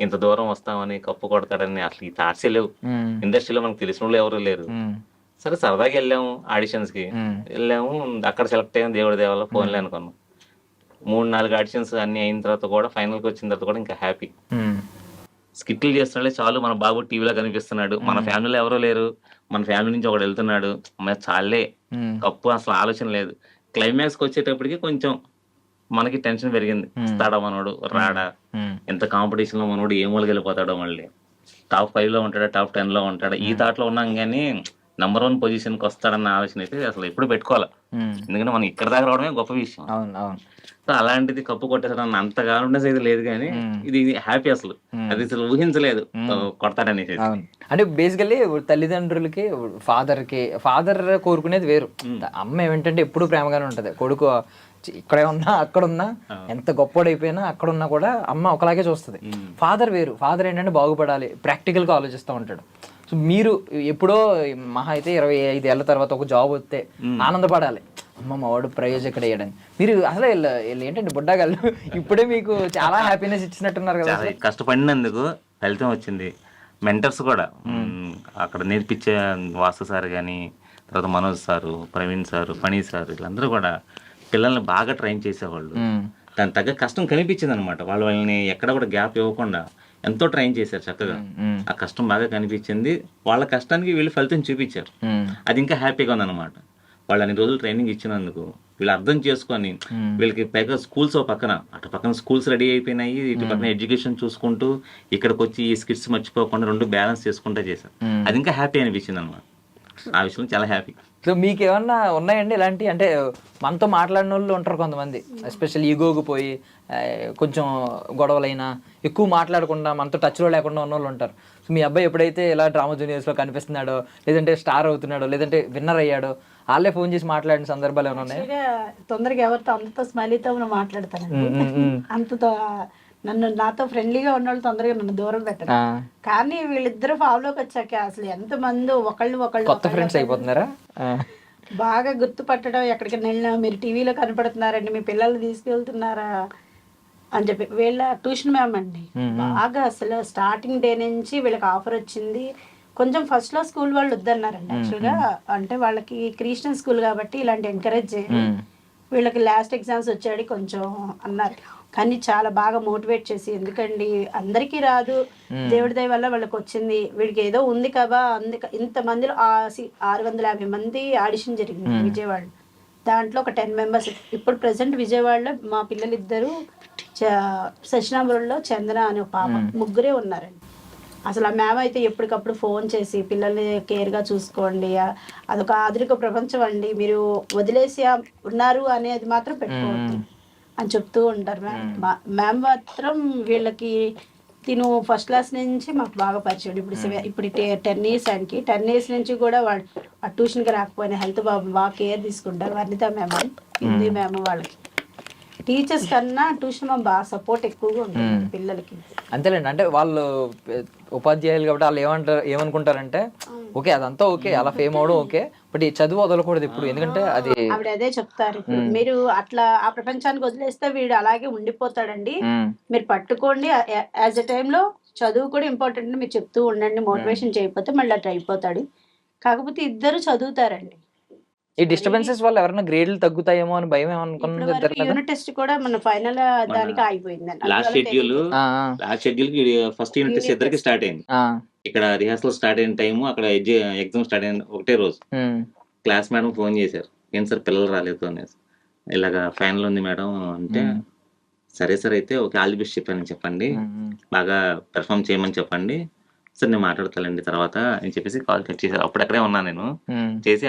ఇంత దూరం వస్తామని, కప్పు కొడతాడని అసలు ఈ థాట్సే లేవు. ఇండస్ట్రీలో మనకు తెలిసిన వాళ్ళు ఎవరు లేరు. సరే సరదాగా వెళ్ళాము ఆడిషన్స్ కి. వెళ్ళాము, అక్కడ సెలెక్ట్ అయ్యాము, దేవుడి దేవాల ఫోన్లే అనుకున్నాం. 3-4 ఆడిషన్స్ అన్ని అయిన తర్వాత కూడా ఫైనల్కి వచ్చిన తర్వాత కూడా ఇంకా హ్యాపీ. స్కిట్లు చేస్తున్నాడే చాలు, మన బాబు టీవీలో కనిపిస్తున్నాడు, మన ఫ్యామిలీలో ఎవరో లేరు, మన ఫ్యామిలీ నుంచి ఒకడు వెళ్తున్నాడు, చాలే కప్పు, అసలు ఆలోచన లేదు. క్లైమాక్స్కి వచ్చేటప్పటికి కొంచెం మనకి టెన్షన్ పెరిగింది. వస్తాడా మనోడు, రాడా, ఎంత కాంపిటీషన్ లో మనోడు ఏ మూలకి వెళ్ళిపోతాడో, మళ్ళీ టాప్ 5 లో ఉంటాడా, టాప్ 10 లో ఉంటాడా, ఈ థాట్ లో ఉన్నాం. కానీ నెంబర్ 1 పొజిషన్ కి వస్తాడన్న ఆలోచన అయితే అసలు ఎప్పుడు పెట్టుకోవాలి. ఎందుకంటే మనం ఇక్కడ దాకా రావడమే గొప్ప విషయం. సో అలాంటిది కప్పు కొట్టేసాడన్న అంత కాన్ఫిడెన్స్ అయితే లేదు. కానీ ఇది హ్యాపీ, అసలు అది అసలు ఊహించలేదు కొడతాడనేసి. అంటే బేసికల్లీ తల్లిదండ్రులకి ఫాదర్ కోరుకునేది వేరు. అమ్మ ఏమిటంటే ఎప్పుడు ప్రేమగానే ఉంటది. కొడుకు ఇక్కడే ఉన్నా అక్కడున్నా, ఎంత గొప్పడైపోయినా అక్కడున్నా కూడా అమ్మ ఒకలాగే చూస్తుంది. ఫాదర్ వేరు. ఫాదర్ ఏంటంటే బాగుపడాలి, ప్రాక్టికల్గా ఆలోచిస్తూ ఉంటాడు. సో మీరు ఎప్పుడో మహా అయితే 25 ఏళ్ళ తర్వాత ఒక జాబ్ వస్తే ఆనందపడాలి, అమ్మ మా వాడు ప్రయోజకుడు అయ్యాడని. మీరు అసలు ఏంటంటే బుడ్డగాళ్ళు ఇప్పుడే మీకు చాలా హ్యాపీనెస్ ఇచ్చినట్టున్నారు కదా. కష్టపడినందుకు ఫలితం వచ్చింది. మెంటర్స్ కూడా అక్కడ నేర్పించే వాసు సార్ కానీ, తర్వాత Manoj sir, Praveen sir, Phani sir, వీళ్ళందరూ కూడా పిల్లల్ని బాగా ట్రైన్ చేసేవాళ్ళు. దాని తగ్గ కష్టం కనిపించింది అనమాట. వాళ్ళని ఎక్కడ కూడా గ్యాప్ ఇవ్వకుండా ఎంతో ట్రైన్ చేశారు చక్కగా. ఆ కష్టం బాగా కనిపించింది. వాళ్ళ కష్టానికి వీళ్ళు ఫలితం చూపించారు. అది ఇంకా హ్యాపీగా ఉందన్నమాట. వాళ్ళు అన్ని రోజులు ట్రైనింగ్ ఇచ్చినందుకు వీళ్ళు అర్థం చేసుకొని, వీళ్ళకి పైగా స్కూల్స్ పక్కన, అటు పక్కన స్కూల్స్ రెడీ అయిపోయినాయి, ఇటు పక్కన ఎడ్యుకేషన్ చూసుకుంటూ ఇక్కడికి వచ్చి ఈ స్కిట్స్ మర్చిపోకుండా 2 బ్యాలెన్స్ చేసుకుంటూ చేశారు. అది ఇంకా హ్యాపీ అనిపించింది అనమాట. ఆ విషయం చాలా హ్యాపీ. సో మీకు ఏమన్నా ఉన్నాయండి ఇలాంటి? అంటే మనతో మాట్లాడిన వాళ్ళు ఉంటారు కొంతమంది, ఎస్పెషల్ ఈగోకి పోయి కొంచెం గొడవలైనా ఎక్కువ మాట్లాడకుండా మనతో టచ్లో లేకుండా ఉన్న వాళ్ళు ఉంటారు. సో మీ అబ్బాయి ఎప్పుడైతే ఇలా డ్రామా జూనియర్స్లో కనిపిస్తున్నాడో, లేదంటే స్టార్ అవుతున్నాడో, లేదంటే విన్నర్ అయ్యాడో, వాళ్ళే ఫోన్ చేసి మాట్లాడిన సందర్భాలు ఏమైనా ఉన్నాయి? తొందరగా ఎవరితో అంతతో స్మైలీతో మాట్లాడతానండి. అంతతో నాతో ఫ్రెండ్లీగా ఉన్న వాళ్ళు తొందరగా నన్ను దూరం పెట్టరు. కానీ వీళ్ళిద్దరు ఫాలోకి వచ్చాక అసలు ఎంత మంది ఒకళ్ళు కొత్త ఫ్రెండ్స్ అయిపోతున్నారా? బాగా గుర్తుపట్టడం, ఎక్కడికి వెళ్ళినా మీరు టీవీలో కనపడుతున్నారండి, మీ పిల్లల్ని తీసుకెళ్తున్నారా అని చెప్పి. వీళ్ళ ట్యూషన్ మ్యామ్ అండి, బాగా అసలు స్టార్టింగ్ డే నుంచి వీళ్ళకి ఆఫర్ వచ్చింది. కొంచెం ఫస్ట్ లో స్కూల్ వాళ్ళు వద్దన్నారండి యాక్చువల్గా. అంటే వాళ్ళకి క్రిస్టియన్ స్కూల్ కాబట్టి ఇలాంటి ఎంకరేజ్ చేయాలి. వీళ్ళకి లాస్ట్ ఎగ్జామ్స్ వచ్చాడు కొంచెం అన్నారు. కానీ చాలా బాగా మోటివేట్ చేసి, ఎందుకండి అందరికీ రాదు, దేవుడి దయ వల్ల వాళ్ళకి వచ్చింది, వీడికి ఏదో ఉంది కదా, ఇంతమందిలో 650 మంది ఆడిషన్ జరిగింది విజయవాడ. దాంట్లో ఒక 10 మెంబర్స్ ఇప్పుడు ప్రెసెంట్ విజయవాడలో మా పిల్లలు ఇద్దరు, సచినాపురంలో చందన అనే పాప, ముగ్గురే ఉన్నారండి. అసలు ఆ మ్యామ్ అయితే ఎప్పటికప్పుడు ఫోన్ చేసి పిల్లల్ని కేర్గా చూసుకోండి, అదొక ఆధునిక ప్రపంచం అండి, మీరు వదిలేసి ఉన్నారు అనేది మాత్రం పెట్టుకోవద్దు అని చెప్తూ ఉంటారు మ్యామ్. మాత్రం వీళ్ళకి తిను ఫస్ట్ క్లాస్ నుంచి మాకు బాగా పరిచయం. ఇప్పుడు 10 ఇయర్స్ ఆయనకి. 10 ఇయర్స్ నుంచి కూడా వాడు ఆ ట్యూషన్కి రాకపోయినా హెల్త్ బాగా కేర్ తీసుకుంటారు. వర్ణిత మ్యామ్, హిందీ మ్యామ్, వాళ్ళకి టీచర్స్ కన్నా ట్యూషన్ మ్యామ్ బాగా సపోర్ట్ ఎక్కువగా ఉంటుంది పిల్లలకి. అంతేలేండి. అంటే వాళ్ళు ఉపాధ్యాయులు కాబట్టి వాళ్ళు ఏమనుకుంటారంటే ఓకే అదంతా ఓకే, అలా ఫేమ్ అవడం ఓకే, బట్ ఈ చదువు వదలకూడదు ఇప్పుడు. ఎందుకంటే అది ఆవిడ అదే చెప్తారు, మీరు అట్లా ఆ ప్రపంచానికి వదిలేస్తే వీడు అలాగే ఉండిపోతాడండి, మీరు పట్టుకోండి. యాజ్ ఎ టైంలో చదువు కూడా ఇంపార్టెంట్ మీరు చెప్తూ ఉండండి, మోటివేషన్ చేయకపోతే మళ్ళీ అట్లా అయిపోతాడు. కాకపోతే ఇద్దరు చదువుతారండి. ఈ డిస్టర్బెన్సెస్ వల్ల ఎవరైనా గ్రేడ్లు తగ్గుతాయేమో అని భయం ఏమనుకున్నారు? యూనిట్ టెస్ట్ కూడా మన ఫైనల్ దానికి ఆగిపోయిందండి. లాస్ట్ షెడ్యూల్ కి ఫస్ట్ యూనిట్ టెస్ట్ ఇద్దరికి స్టార్ట్ అయింది. ఇక్కడ రిహార్సల్ స్టార్ట్ అయిన టైం, అక్కడ ఎగ్జామ్ స్టార్ట్ అయిన ఒకటే రోజు క్లాస్ మేడం ఫోన్ చేశారు, ఏం సార్ పిల్లలు రాలేదు అనేసి. ఇలాగా ఫైనల్ ఉంది మేడం అంటే, సరే సార్ అయితే ఓకే ఆల్ ది బెస్ట్ చెప్పానని చెప్పండి, బాగా పెర్ఫామ్ చేయమని చెప్పండి, సార్ నేను మాట్లాడతానండి తర్వాత అని చెప్పేసి కాల్ కట్ చేశారు. అప్పుడు అక్కడే ఉన్నా నేను. చేసి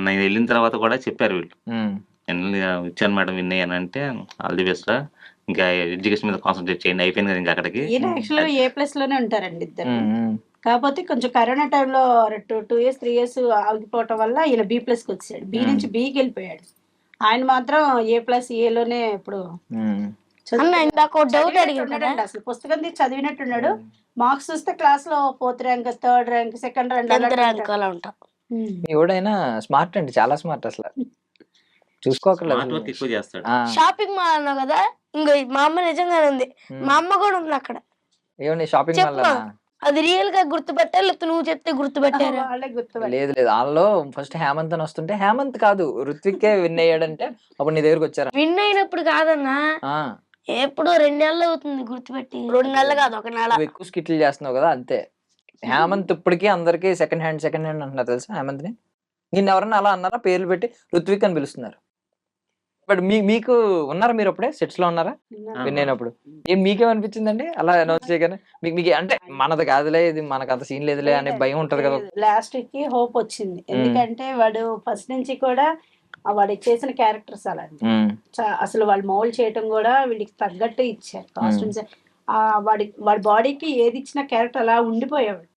నేను వెళ్ళిన తర్వాత కూడా చెప్పారు వీళ్ళు, ఇచ్చాను మేడం విన్ అయ్యాను అంటే, ఆల్ ది బెస్ట్ రా, ఇంకా ఎడ్యుకేషన్ మీద కాన్సన్ట్రేట్ చేయండి, అయిపోయింది కదా ఇంకా అక్కడికి. ఈయన యాక్చువల్గా ఏ+ లోనే ఉంటారండి ఇద్దరు. కాకపోతే కొంచెం కరోనా టైంలో 2 years 3 years ఆగిపోవటం వల్ల ఈయన B+కి వచ్చాడు. B నుంచి Bకి వెళ్ళిపోయాడు. ఆయన మాత్రం A+Aలోనే ఇప్పుడు అన్న ఇందాక డౌట్ అడిగాను కదా, ఉన్నాడండి. అసలు పుస్తకం తీసి చదివినట్టున్నాడు. మార్క్స్ చూస్తే క్లాస్ లో 4th rank 3rd rank 2nd rank 10th rank అలా ఉంటా. మీ ఎవడైనా స్మార్ట్ అండి, చాలా స్మార్ట్ అసలు చూసుకోకర్లేదు. స్మార్ట్ వర్క్ ఎక్కువ చేస్తాడు. షాపింగ్ మాల్ అన్నావు కదా, ఇంకో మా అమ్మ నిజంగానే ఉంది, మా అమ్మ కూడా ఉంది అక్కడ. ఏమండి షాపింగ్ మాల్ చెప్పు, అది రియల్ గా గుర్తుపెట్టారు లేకపోతే నువ్వు చెప్తే గుర్తుపెట్టారా? వాళ్ళే గుర్తు. లేదు లేదు, వాళ్ళలో ఫస్ట్ హేమంత్ అని వస్తుంటే హేమంత్ కాదు ఋత్విక్కే విన్ అయ్యాడంటే అప్పుడు నీ దగ్గరకు వచ్చారా? విన్ అయినప్పుడు కాదన్నా, ఎప్పుడో 2 నెలలు అవుతుంది గుర్తుపెట్టి. 2 నెలలు కాదు, 1 నెల. నువ్వు ఎక్కువ స్కిట్లు చేస్తున్నావు కదా అంతే. హేమంత్ ఇప్పటికీ అందరికి సెకండ్ హ్యాండ్ అంటున్నారు తెలుసా హేమంత్ ని. నిన్న ఎవరన్నా అలా అన్నారా పేర్లు పెట్టి ఋత్విక్ అని పిలుస్తున్నారు? బట్ మీకు ఉన్నారా, మీరు అప్పుడే సెట్స్ లో ఉన్నారా విన్ అయినప్పుడు? మీకేమనిపించిందండి అలా అనౌన్స్ చేయగానే? మీకు అంటే మనది కాదులే, ఇది మనకు అంత సీన్ లేదులే అనే భయం ఉంటది కదా? లాస్ట్ కి హోప్ వచ్చింది, ఎందుకంటే వాడు ఫస్ట్ నుంచి కూడా వాడికి చేసిన క్యారెక్టర్స్ అలాంటి అసలు వాళ్ళు మౌల్డ్ చేయటం కూడా వీడికి తగ్గట్టు ఇచ్చారు కాస్ట్యూమ్స్. వాడి బాడీకి ఏది ఇచ్చిన క్యారెక్టర్ అలా ఉండిపోయేవాడు.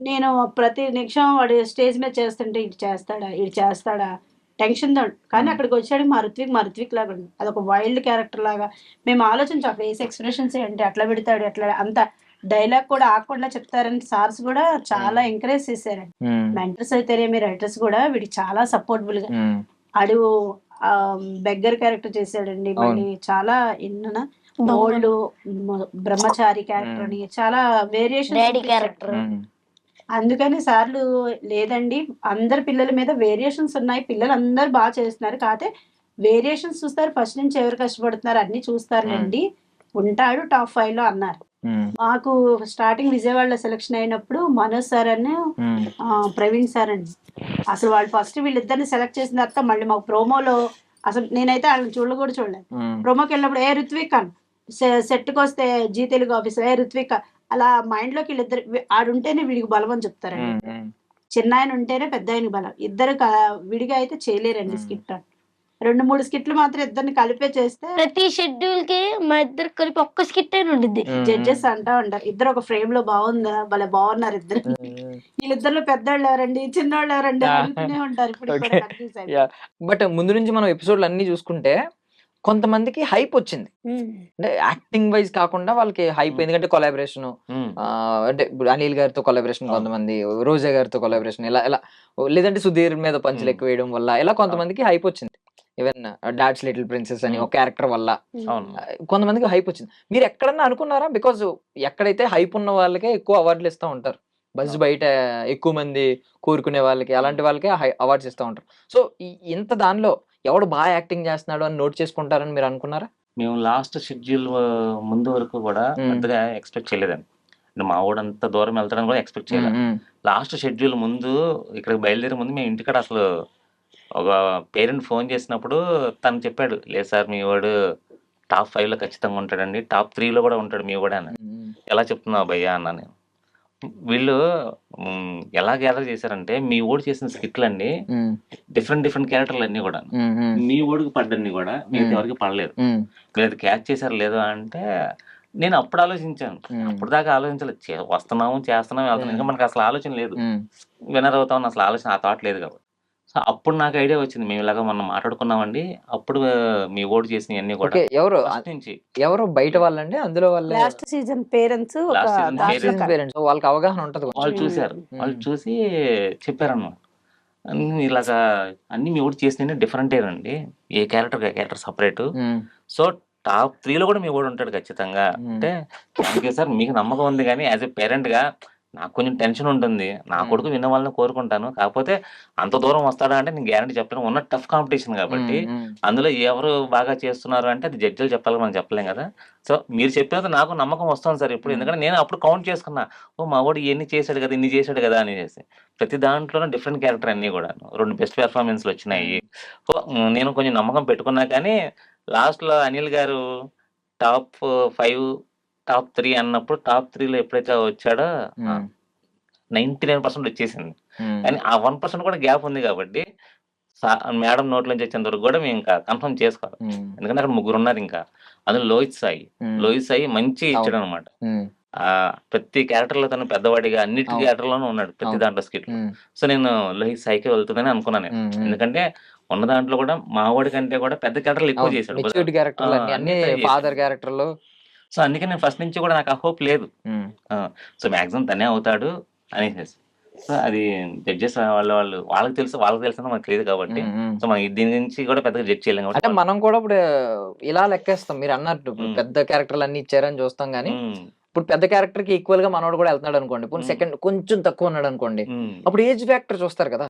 నేను ప్రతి నిమిషం వాడు స్టేజ్ మీద చేస్తుంటే ఇది చేస్తాడా టెన్షన్ తో. కానీ అక్కడికి వచ్చాడు మా ఋత్విక్ లాగా ఉంది. అదొక వైల్డ్ క్యారెక్టర్ లాగా మేము ఆలోచించాం. ఫేస్ ఎక్స్ప్రెషన్స్ ఏంటి, అట్లా పెడతాడు, అట్లా అంత డైలాగ్ కూడా ఆకుండా చెప్తారని సార్స్ కూడా చాలా ఎంకరేజ్ చేశారండి. మెంటర్స్ అయితేనేమి రైటర్స్ కూడా వీడికి చాలా సపోర్టబుల్ గా. ఆడు బెగ్గర్ క్యారెక్టర్ చేశాడండి. మళ్ళీ చాలా ఓల్డ్ బ్రహ్మచారి క్యారెక్టర్ అని చాలా వేరియేషన్ క్యారెక్టర్. అందుకని సార్లు లేదండి, అందరి పిల్లల మీద వేరియేషన్స్ ఉన్నాయి, పిల్లలు అందరు బాగా చేస్తున్నారు, కాకపోతే వేరియేషన్స్ చూస్తారు, ఫస్ట్ నుంచి ఎవరు కష్టపడుతున్నారు అన్ని చూస్తారులేండి, ఉంటాడు టాప్ 5 లో అన్నారు. మాకు స్టార్టింగ్ విజయవాడలో సెలక్షన్ అయినప్పుడు మనోజ్ సార్ అని ప్రవీణ్ సార్ అండి, అసలు వాళ్ళు ఫస్ట్ వీళ్ళిద్దరిని సెలెక్ట్ చేసిన తర్వాత మళ్ళీ మాకు ప్రోమోలో అసలు నేనైతే వాళ్ళని చూడలేదు. ప్రోమోకి వెళ్ళినప్పుడు ఋత్విక్ అని సెట్కి వస్తే జీ తెలుగు ఆఫీసర్ ఋత్విక్ అలా మైండ్ లోకి వీళ్ళిద్దరు ఆడుంటేనే వీడికి బలం అని చెప్తారండి. చిన్న ఆయన ఉంటేనే పెద్ద ఆయనకి బలం. ఇద్దరు విడిగా అయితే చేయలేరండి స్కిట్. 2-3 స్కిట్లు మాత్రం ఇద్దరిని కలిపే చేస్తే ప్రతి షెడ్యూల్ కి మా ఇద్దరు కలిపి ఒక్క స్కిట్ అయిన ఉండిద్ది. జడ్జెస్ అంటా ఉంటారు ఇద్దరు ఒక ఫ్రేమ్ లో బాగుందా, భలే బాగున్నారు ఇద్దరు, వీళ్ళిద్దరు పెద్దవాళ్ళు ఎవరండి చిన్నవాళ్ళు ఎవరండి అంటూనే ఉంటారు ఇప్పుడు. బట్ ముందు నుంచి మనం ఎపిసోడ్లు అన్ని చూసుకుంటే కొంతమందికి హైప్ వచ్చింది, అంటే యాక్టింగ్ వైజ్ కాకుండా వాళ్ళకి హైప్, ఎందుకంటే కొలాబరేషన్, అంటే ఇప్పుడు అనిల్ గారితో కొలాబరేషన్, కొంతమంది రోజా గారితో కొలాబరేషన్, ఇలా లేదంటే సుధీర్ మీద పంచులు ఎక్కువ వేయడం వల్ల ఇలా కొంతమందికి హైప్ వచ్చింది. ఈవెన్ డాడ్స్ లిటిల్ ప్రిన్సెస్ అని ఒక క్యారెక్టర్ వల్ల కొంతమందికి హైప్ వచ్చింది. మీరు ఎక్కడన్నా అనుకున్నారా? బికాజ్ ఎక్కడైతే హైప్ ఉన్న వాళ్ళకే ఎక్కువ అవార్డులు ఇస్తూ ఉంటారు, బజ్ బయట ఎక్కువ మంది కోరుకునే వాళ్ళకి, అలాంటి వాళ్ళకే అవార్డ్స్ ఇస్తూ ఉంటారు. సో ఇంత దానిలో ఎవడు బాగా యాక్టింగ్ చేస్తున్నాడు అని నోట్ చేసుకుంటారని మీరు అనుకున్నారా? మేము లాస్ట్ షెడ్యూల్ ముందు వరకు కూడా పెద్దగా ఎక్స్పెక్ట్ చేయలేదండి. మా వాడు అంత దూరం వెళ్తాడని కూడా ఎక్స్పెక్ట్ చేయలేదు. లాస్ట్ షెడ్యూల్ ముందు ఇక్కడికి బయలుదేరే ముందు మేము ఇంటికాడ అసలు ఒక పేరెంట్ ఫోన్ చేసినప్పుడు తను చెప్పాడు, లేదు సార్ మీ వాడు టాప్ 5 లో ఖచ్చితంగా ఉంటాడండి, టాప్ 3 లో కూడా ఉంటాడు మీ వాడు అని. ఎలా చెప్తున్నావు భయ్యా అన్నా నేను. వీళ్ళు ఎలా గ్యాదర్ చేశారంటే మీ ఓడి చేసిన స్కిట్లు అండి డిఫరెంట్ క్యారెక్టర్లు అన్ని కూడా మీ ఓడికి పడ్డన్ని కూడా మిగతా ఎవరికి పడలేదు. మీరు అది క్యాచ్ చేశారు లేదా అంటే నేను అప్పుడు ఆలోచించాను, అప్పుడు దాకా ఆలోచించలేదు. వస్తున్నాము చేస్తున్నాము వెళ్తున్నాం, ఇంకా మనకు అసలు ఆలోచన లేదు, విన్నర్ అవుతామని అసలు ఆలోచన ఆ థాట్ లేదు కాబట్టి. సో అప్పుడు నాకు ఐడియా వచ్చింది, మేము ఇలాగా మనం మాట్లాడుకున్నామండి, అప్పుడు మీ ఓడి చేసినవన్నీ కూడా ఎవరు బయట వాళ్ళండి, అందులో వాళ్ళు లాస్ట్ సీజన్ పేరెంట్స్ వాళ్ళకి అవగాహన ఉంటది, వాళ్ళు చూసారు, వాళ్ళు చూసి చెప్పారన్నమాట, ఇలాగా అన్ని మీ ఓడి చేసిన డిఫరెంటేనండి, ఏ క్యారెక్టర్ సపరేట్. సో టాప్ 3 లో కూడా మీ ఓడి ఉంటాడు ఖచ్చితంగా అంటే, థ్యాంక్ యూ సార్, మీకు నమ్మకం ఉంది, కానీ యాజ్ ఎ పేరెంట్ గా నాకు కొంచెం టెన్షన్ ఉంటుంది, నా కొడుకు విన్న వాళ్ళని కోరుకుంటాను, కాకపోతే అంత దూరం వస్తాడా అంటే నేను గ్యారంటీ చెప్పలేను, ఉన్న టఫ్ కాంపిటీషన్ కాబట్టి అందులో ఎవరు బాగా చేస్తున్నారు అంటే అది జడ్జిలు చెప్పాలి, మనం చెప్పలేం కదా. సో మీరు చెప్పినంత నాకు నమ్మకం వస్తుంది సార్ ఇప్పుడు, ఎందుకంటే నేను అప్పుడు కౌంట్ చేసుకున్నా, ఓ మా వాడు ఇన్ని చేశాడు కదా, ఇన్ని చేశాడు కదా అనేసి. ప్రతి దాంట్లోనూ డిఫరెంట్ క్యారెక్టర్ అన్ని కూడా 2 బెస్ట్ పెర్ఫార్మెన్స్లు వచ్చినాయి. నేను కొంచెం నమ్మకం పెట్టుకున్నా, కానీ లాస్ట్ లో అనిల్ గారు టాప్ 5 టాప్ 3 అన్నప్పుడు టాప్ 3 లో ఎప్పుడైతే వచ్చాడో 99% వచ్చేసింది, కానీ ఆ 1% కూడా గ్యాప్ ఉంది కాబట్టి మేడం నోట్ల నుంచి వచ్చేంత వరకు కూడా మేము ఇంకా కన్ఫర్మ్ చేసుకోవాలి. ఎందుకంటే అక్కడ 3 ఉన్నారు ఇంకా. అందులో లోహిత్ సాయి మంచి ఇచ్చాడు అనమాట. ప్రతి క్యారెక్టర్ లో తను పెద్దవాడిగా అన్నిటి క్యారెక్టర్ లోనూ ఉన్నాడు, ప్రతి దాంట్లో స్కిట్. సో నేను లోహిత్ సాయికి వెళ్తుందని అనుకున్నాను నేను. ఎందుకంటే ఉన్న దాంట్లో కూడా మావాడి కంటే కూడా పెద్ద క్యారెక్టర్లు ఎక్కువ చేశాడు, ఫాదర్ క్యారెక్టర్లు. సో అందుకే నేను ఫస్ట్ నుంచి కూడా నాకు ఆ హోప్ లేదు. సో మాక్సిమం తనే అవుతాడు అనేసి. సో అది జడ్జెస్ వాళ్ళకి తెలుసు మనకు తెలియదు కాబట్టి, సో మనం దీని నుంచి కూడా పెద్దగా జడ్జ్ చేయలేం కాబట్టి. అంటే మనం కూడా ఇప్పుడు ఇలా లెక్కేస్తాం, మీరు అన్నట్టు పెద్ద క్యారెక్టర్లు అన్ని ఇచ్చారని చూస్తాం కానీ ఇప్పుడు పెద్ద క్యారెక్టర్ కి ఈక్వల్ గా మనోడు కూడా వెళ్తున్నాడు అనుకోండి, ఇప్పుడు సెకండ్ కొంచెం తక్కువ ఉన్నాడు అనుకోండి, అప్పుడు ఏజ్ ఫ్యాక్టర్ చూస్తారు కదా.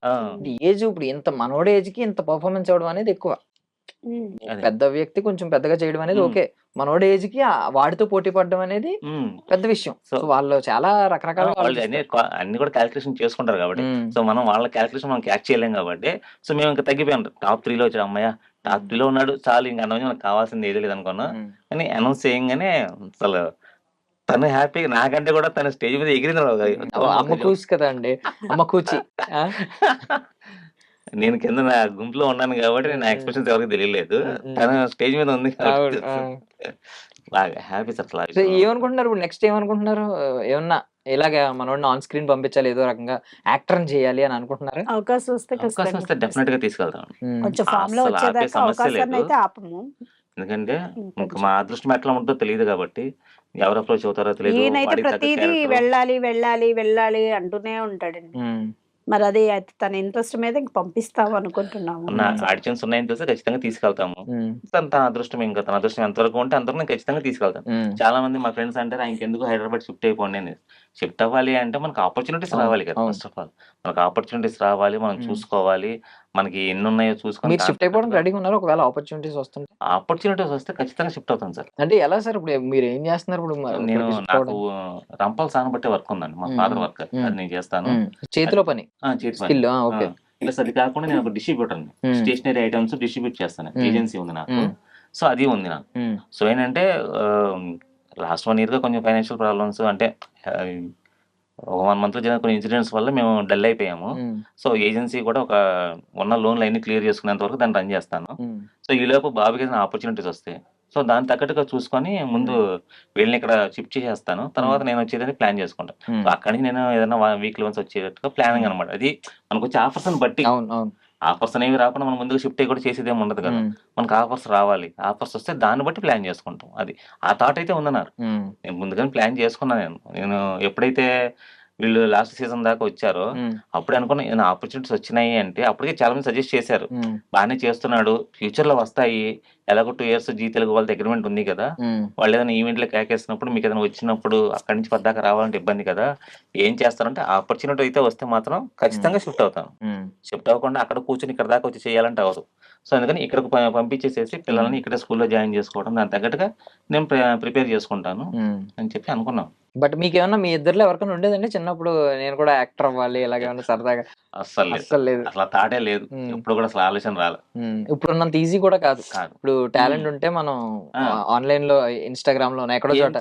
ఏజ్ ఇప్పుడు ఇంత మనోడి ఏజ్ కి ఇంత పర్ఫార్మెన్స్ ఇవ్వడం అనేది ఎక్కువ. పెద్ద వ్యక్తి కొంచెం పెద్దగా చేయడం అనేది ఓకే, మనోడి ఏజ్ కి వాడితో పోటీ పడడం అనేది పెద్ద విషయం. సో వాళ్ళు చాలా రకరకాల అన్ని కూడా క్యాలిక్యులేషన్ చేసుకుంటారు కాబట్టి, సో మనం వాళ్ళ క్యాలిక్యులేషన్ మనం క్యాచ్ చేయలేం కాబట్టి, సో మేము ఇంకా తగ్గిపోయాం. టాప్ 3 లో వచ్చాడు, అమ్మాయ టాప్ 3 లో ఉన్నాడు చాలు, ఇంకా అనౌన్స్ మనకు కావాల్సింది ఏది లేదు అనుకున్నా. కానీ అనౌన్స్ చేయగానే అసలు తను హ్యాపీ, నాకంటే కూడా తన స్టేజ్ మీద ఎగిరింది. అమ్మ కూచి కదా అండి, అమ్మ కూచి. నేను కింద నా గుంపులో ఉన్నాను కాబట్టి నా ఎక్స్ప్రెషన్స్ ఎవరికి తెలియలేదు, తన స్టేజ్ మీద ఉంది బాగా హ్యాపీ సార్. ఏమనుకుంటున్నారు ఇప్పుడు నెక్స్ట్ ఏమనుకుంటున్నారు? ఏమన్నా ఇలాగా మనోడిని ఆన్ స్క్రీన్ పంపించాలి, ఏదో రకంగా యాక్టర్ చేయాలి అని అనుకుంటున్నారు? అవకాశం వస్తే డెఫినెట్ గా తీసుకెళ్తాం. సమస్య లేదు. ఎందుకంటే మా అదృష్టం ఎట్లా ఉంటుందో తెలియదు కాబట్టి, ఎవరు అప్రోచ్ అవుతారో తెలియదు. ప్రతిదీ వెళ్ళాలి అంటూనే ఉంటాడండి. మరి అది తన ఇంట్రెస్ట్ మీద పంపిస్తాము అనుకుంటున్నాము. ఆడిషన్స్ ఉన్నాయని తెలిస్తే ఖచ్చితంగా తీసుకెళ్తాము. తన అదృష్టం ఎంతవరకు ఉంటే అంతవరకు నేను ఖచ్చితంగా తీసుకెళ్తాను. చాలా మంది మా ఫ్రెండ్స్ అంటారు ఇంకెందుకు హైదరాబాద్ షిఫ్ట్ అయిపోండి అని. షిఫ్ట్ అవ్వాలి అంటే మనకు ఆపర్చునిటీస్ రావాలి కదా. ఫస్ట్ ఆఫ్ ఆల్ మనకు ఆపర్చునిటీస్ రావాలి, మనం చూసుకోవాలి, మనకి ఎన్ని ఉన్నాయో చూసుకొని. షిఫ్ట్ అయిపోవడం రెడీగా ఉన్నారు? ఒకవేళ ఆపర్చునిటీస్ వస్తే ఖచ్చితంగా షిఫ్ట్ అవుతాను సార్. అంటే ఎలా సార్ ఇప్పుడు మీరు ఏం చేస్తున్నారు? ఇప్పుడు నాకు రంపాలు సాన బట్టే వర్క్ ఉందండి, మా ఫాదర్ వర్క్, అది నేను చేస్తాను. చేతిలో పని, ప్లస్ అది కాకుండా నేను ఒక డిస్ట్రిబ్యూటర్, స్టేషనరీ ఐటమ్స్ డిస్ట్రిబ్యూట్ చేస్తాను, ఏజెన్సీ ఉంది నాకు. సో అది ఉంది నాకు. సో ఏంటంటే లాస్ట్ 1 year గా కొంచెం ఫైనాన్షియల్ ప్రాబ్లమ్స్, అంటే 1 month లో జరిగిన కొన్ని ఇన్సిడెంట్స్ వల్ల మేము డల్ అయిపోయాము. సో ఏజెన్సీ కూడా ఉన్న లోన్లు అన్ని క్లియర్ చేసుకునేంత వరకు దాన్ని రన్ చేస్తాను. సో ఈ లోపు బాబుకి ఏదైనా ఆపర్చునిటీస్ వస్తాయి, సో దాని తగ్గట్టుగా చూసుకొని ముందు వీళ్ళని ఇక్కడ షిఫ్ట్ చేసేస్తాను, తర్వాత నేను వచ్చేదని ప్లాన్ చేసుకుంటాను. సో అక్కడి నుంచి నేను ఏదైనా వీక్లీ వన్స్ వచ్చేటట్టుగా ప్లానింగ్ అనమాట. అది మనకు వచ్చే ఆఫర్స్ బట్టి, ఆఫర్స్ అనేవి రాకుండా మనం ముందుగా షిఫ్ట్ అయ్యి కూడా చేసేది ఏమి ఉండదు కదా. మనకు ఆఫర్స్ రావాలి, ఆఫర్స్ వస్తే దాన్ని బట్టి ప్లాన్ చేసుకుంటాం. అది ఆ థాట్ అయితే ఉందన్నారు. నేను ముందుగానే ప్లాన్ చేసుకున్నాను. నేను ఎప్పుడైతే వీళ్ళు లాస్ట్ సీజన్ దాకా వచ్చారో అప్పుడే అనుకున్నా ఏదైనా ఆపర్చునిటీస్ వచ్చినాయి అంటే, అప్పటికే చాలా మంది సజెస్ట్ చేశారు, బాగానే చేస్తున్నాడు, ఫ్యూచర్ లో వస్తాయి, ఎలాగో 2 years జీ తెలుగు వాళ్ళ అగ్రిమెంట్ ఉంది కదా, వాళ్ళు ఏదైనా ఈవెంట్లో కేకేసినప్పుడు మీకు ఏదైనా వచ్చినప్పుడు అక్కడి నుంచి పద్దాకా రావాలంటే ఇబ్బంది కదా, ఏం చేస్తారంటే ఆపర్చునిటీ అయితే వస్తే మాత్రం ఖచ్చితంగా షిఫ్ట్ అవుతాను. షిఫ్ట్ అవ్వకుండా అక్కడ కూర్చొని ఇక్కడ దాకా వచ్చి చేయాలంటే అవ్వదు. సో అందుకని ఇక్కడికి పంపించేసేసి పిల్లల్ని ఇక్కడ స్కూల్లో జాయిన్ చేసుకోవడం, దాని తగ్గట్టుగా నేను ప్రిపేర్ చేసుకుంటాను అని చెప్పి అనుకున్నాను. బట్ మీకు ఏమన్నా మీ ఇద్దరులో ఎవరికైనా ఉండేదండి చిన్నప్పుడు నేను కూడా యాక్టర్ అవ్వాలి ఇలాగేమన్నా సరదాగా? అస్సలు లేదు, అసలు థాటే లేదు, ఇప్పుడు కూడా అసలు ఆలోచన రాలేదు. ఇప్పుడు ఉన్నంత ఈజీ కూడా కాదు. ఇప్పుడు టాలెంట్ ఉంటే మనం ఆన్లైన్ లో ఇన్స్టాగ్రామ్ లో ఎక్కడో చోట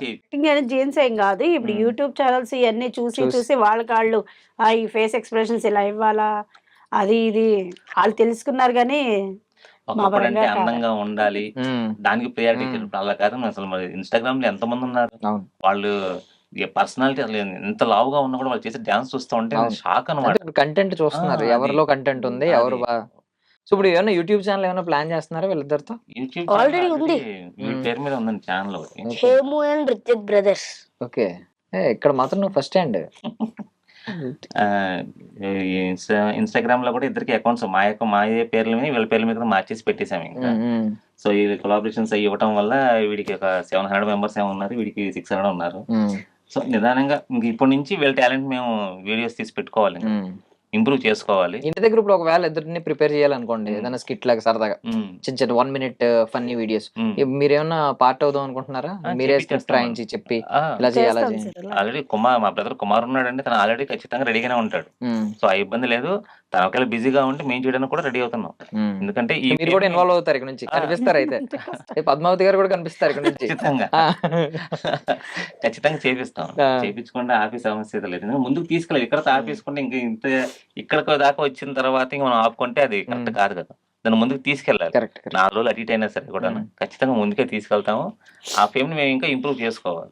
జెంట్స్ ఏం కాదు, ఇప్పుడు యూట్యూబ్ ఛానల్స్ ఇవన్నీ చూసి వాళ్ళకి ఈ ఫేస్ ఎక్స్ప్రెషన్స్ ఇలా ఇవ్వాలా, అది ఇది వాళ్ళు తెలుసుకున్నారు. కానీ ఒకప్పుడంటే అందంగా ఉండాలి, దానికి ప్రియారిటీ, అలా కాదు. అసలు మరి ఇన్స్టాగ్రామ్ లో ఎంత మంది ఉన్నారు, వాళ్ళు పర్సనాలిటీ అసలు ఎంత లావుగా ఉన్నా కూడా వాళ్ళు చేసే డాన్స్ చూస్తూ ఉంటే షాక్ అనమాట. కంటెంట్ చూస్తున్నారు, ఎవరిలో కంటెంట్ ఉంది, ఎవరు. సో ఇప్పుడు ఏమైనా యూట్యూబ్ ఛానల్ ఏమైనా ప్లాన్ చేస్తున్నారా వీళ్ళిద్దరితో? యూట్యూబ్ ఆల్రెడీ ఉంది, పేరు మీద ఉందండి ఛానల్ ఒకటి, Hemu and Rithik brothers. Okay, ఇక్కడ మాత్రం నువ్వు ఫస్ట్ హ్యాండ్. ఇన్స్టాగ్రామ్ లో కూడా ఇద్దరికి అకౌంట్స్ మా పేర్ల మీద వీళ్ళ పేర్ల మీద మార్చేసి పెట్టేసాము ఇంకా. సో ఈ కొలాబరేషన్స్ అయ్యి ఇవ్వటం వల్ల వీడికి ఒక 700 members ఏమో ఉన్నారు, వీడికి 600 ఉన్నారు. సో నిదానంగా ఇంక ఇప్పటి నుంచి వీళ్ళ టాలెంట్ మేము వీడియోస్ తీసి పెట్టుకోవాలి, ఇంప్రూవ్ చేసుకోవాలి. ఇంటి దగ్గర ఇప్పుడు ఒకవేళ ఇద్దరిని ప్రిపేర్ చేయాలనుకోండి, ఏదైనా స్కిట్ లాగా సరదాగా చిన్న 1 minute ఫన్నీ వీడియోస్, మీరేమన్నా పార్ట్ అవుదాం అనుకుంటున్నారా? మీరే స్క్రిప్ట్ రాయించి చెప్పి ఇలా చేయాలి. ఆల్రెడీ మా బ్రదర్ కుమార్ ఉన్నాడండి, తను ఆల్రెడీ ఖచ్చితంగా రెడీగానే ఉంటాడు. సో ఆ ఇబ్బంది లేదు. తను ఒకవేళ బిజీగా ఉంటే మేము చేయడానికి కూడా రెడీ అవుతున్నాం. ఎందుకంటే ఈ మీరు కూడా ఇన్వాల్వ్ అవుతారు ఇక్కడ నుంచి, కనిపిస్తారు అయితే. పద్మావతి గారు కూడా కనిపిస్తారు ఇక్కడ నుంచి. ఖచ్చితంగా ఖచ్చితంగా చేపిస్తాం. చేపించకుండా ఆపే సమస్య లేదు. ఎందుకంటే ముందుకు తీసుకెళ్ళాలి. ఇక్కడ ఆపేసుకుంటే ఇంకా ఇంత ఇక్కడ దాకా వచ్చిన తర్వాత ఇంక మనం ఆపుకుంటే అది కరెక్ట్ కాదు కదా. దాన్ని ముందుకు తీసుకెళ్ళాలి. కరెక్ట్. 4 రోజులు అటు ఇటు అయినా సరే కూడా ఖచ్చితంగా ముందుకే తీసుకెళ్తాము. ఆ ఫేమ్ ని మేము ఇంకా ఇంప్రూవ్ చేసుకోవాలి.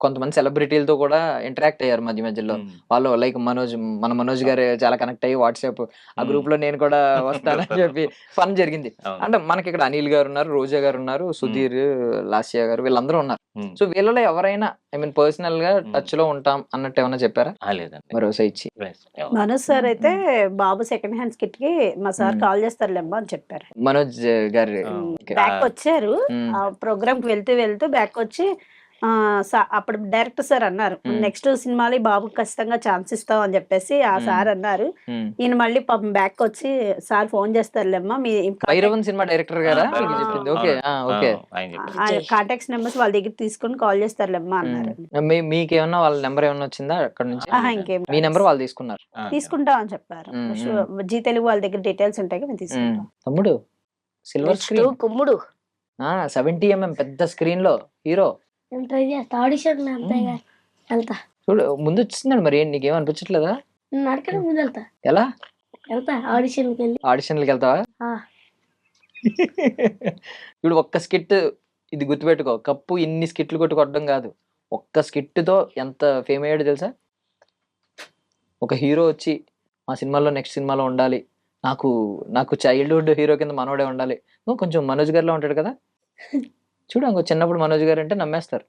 కొంతమంది సెలబ్రిటీలతో కూడా ఇంటరాక్ట్ అయ్యారు మధ్య మధ్యలో. వాళ్ళు లైక్ మన మనోజ్ గారు చాలా కనెక్ట్ అయ్యి వాట్సాప్ ఆ గ్రూప్ లో నేను కూడా వస్తానని చెప్పి ఫన్ జరిగింది. అంటే మనకి ఇక్కడ అనిల్ గారు ఉన్నారు, రోజా గారు ఉన్నారు, సుధీర్, లాస్య గారు, వీళ్ళందరూ ఉన్నారు. సో వీళ్ళలో ఎవరైనా ఐ మీన్ పర్సనల్ గా టచ్ లో ఉంటాం అన్నట్టు ఏమైనా చెప్పారా? లేదండి. భరోసా ఇచ్చి. మనోజ్ సార్ అయితే బాబు సెకండ్ హ్యాండ్ కిట్ కి మా సార్ కాల్ చేస్తారులేమ్మా అని చెప్పారు. మనోజ్ గారు బ్యాక్ వచ్చారు, ఆ ప్రోగ్రామ్ కి వెళ్తూ బ్యాక్ వచ్చి అప్పుడు డైరెక్టర్ సార్ అన్నారు నెక్స్ట్ సినిమాలో బాబుకి ఖచ్చితంగా ఛాన్స్ ఇస్తాం అని చెప్పేసి ఆ సార్ అన్నారు. ఈయన మళ్ళీ పాపం బ్యాక్ వచ్చి సార్ ఫోన్ చేస్తారులేమ్మా మీ భైరవన్ సినిమా డైరెక్టర్ గారా చెప్పింది. Okay okay. కాంటాక్ట్స్ నెంబర్స్ వాళ్ళ దగ్గర తీసుకొని కాల్ చేస్తారులేమ్మా అన్నారు. మీకేమన్నా వాళ్ళ నెంబర్ ఏమన్నా వచ్చిందా అక్కడ నుంచి? ఇంకేం మీ నెంబర్ వాళ్ళు తీసుకున్నారు? తీసుకుంటాం అని చెప్పారు. జీ తెలుగు వాళ్ళ దగ్గర డీటెయిల్స్ ఉంటాయి మేము తీసుకుంటాం. తమ్ముడు సిల్వర్ స్క్రీన్ కుమ్ముడు 70mm పెద్ద స్క్రీన్ లో హీరో. ట్రై చేస్తా ఆడిషన్ వెళ్తా. చూడు ముందు వచ్చిందండి, మరి నీకేం అనిపించట్లేదా? నడకనే ముందు ఎలా వెళ్తా ఆడిషన్కి వెళ్ళి. ఆడిషన్లకి వెళ్తావా? ఇప్పుడు ఒక్క స్కిట్ ఇది గుర్తుపెట్టుకో, కప్పు ఇన్ని స్కిట్లు కొట్టడం కాదు, ఒక్క స్కిట్ తో ఎంత ఫేమ్ అయ్యాడు తెలుసా? ఒక హీరో వచ్చి మా సినిమాలో నెక్స్ట్ సినిమాలో ఉండాలి, నాకు చైల్డ్హుడ్ హీరో కింద మనోడే ఉండాలి. నువ్వు కొంచెం మనోజ్ గారిలో ఉంటాడు కదా, చూడు ఇంకో చిన్నప్పుడు మనోజ్ గారు అంటే నమ్మేస్తారు.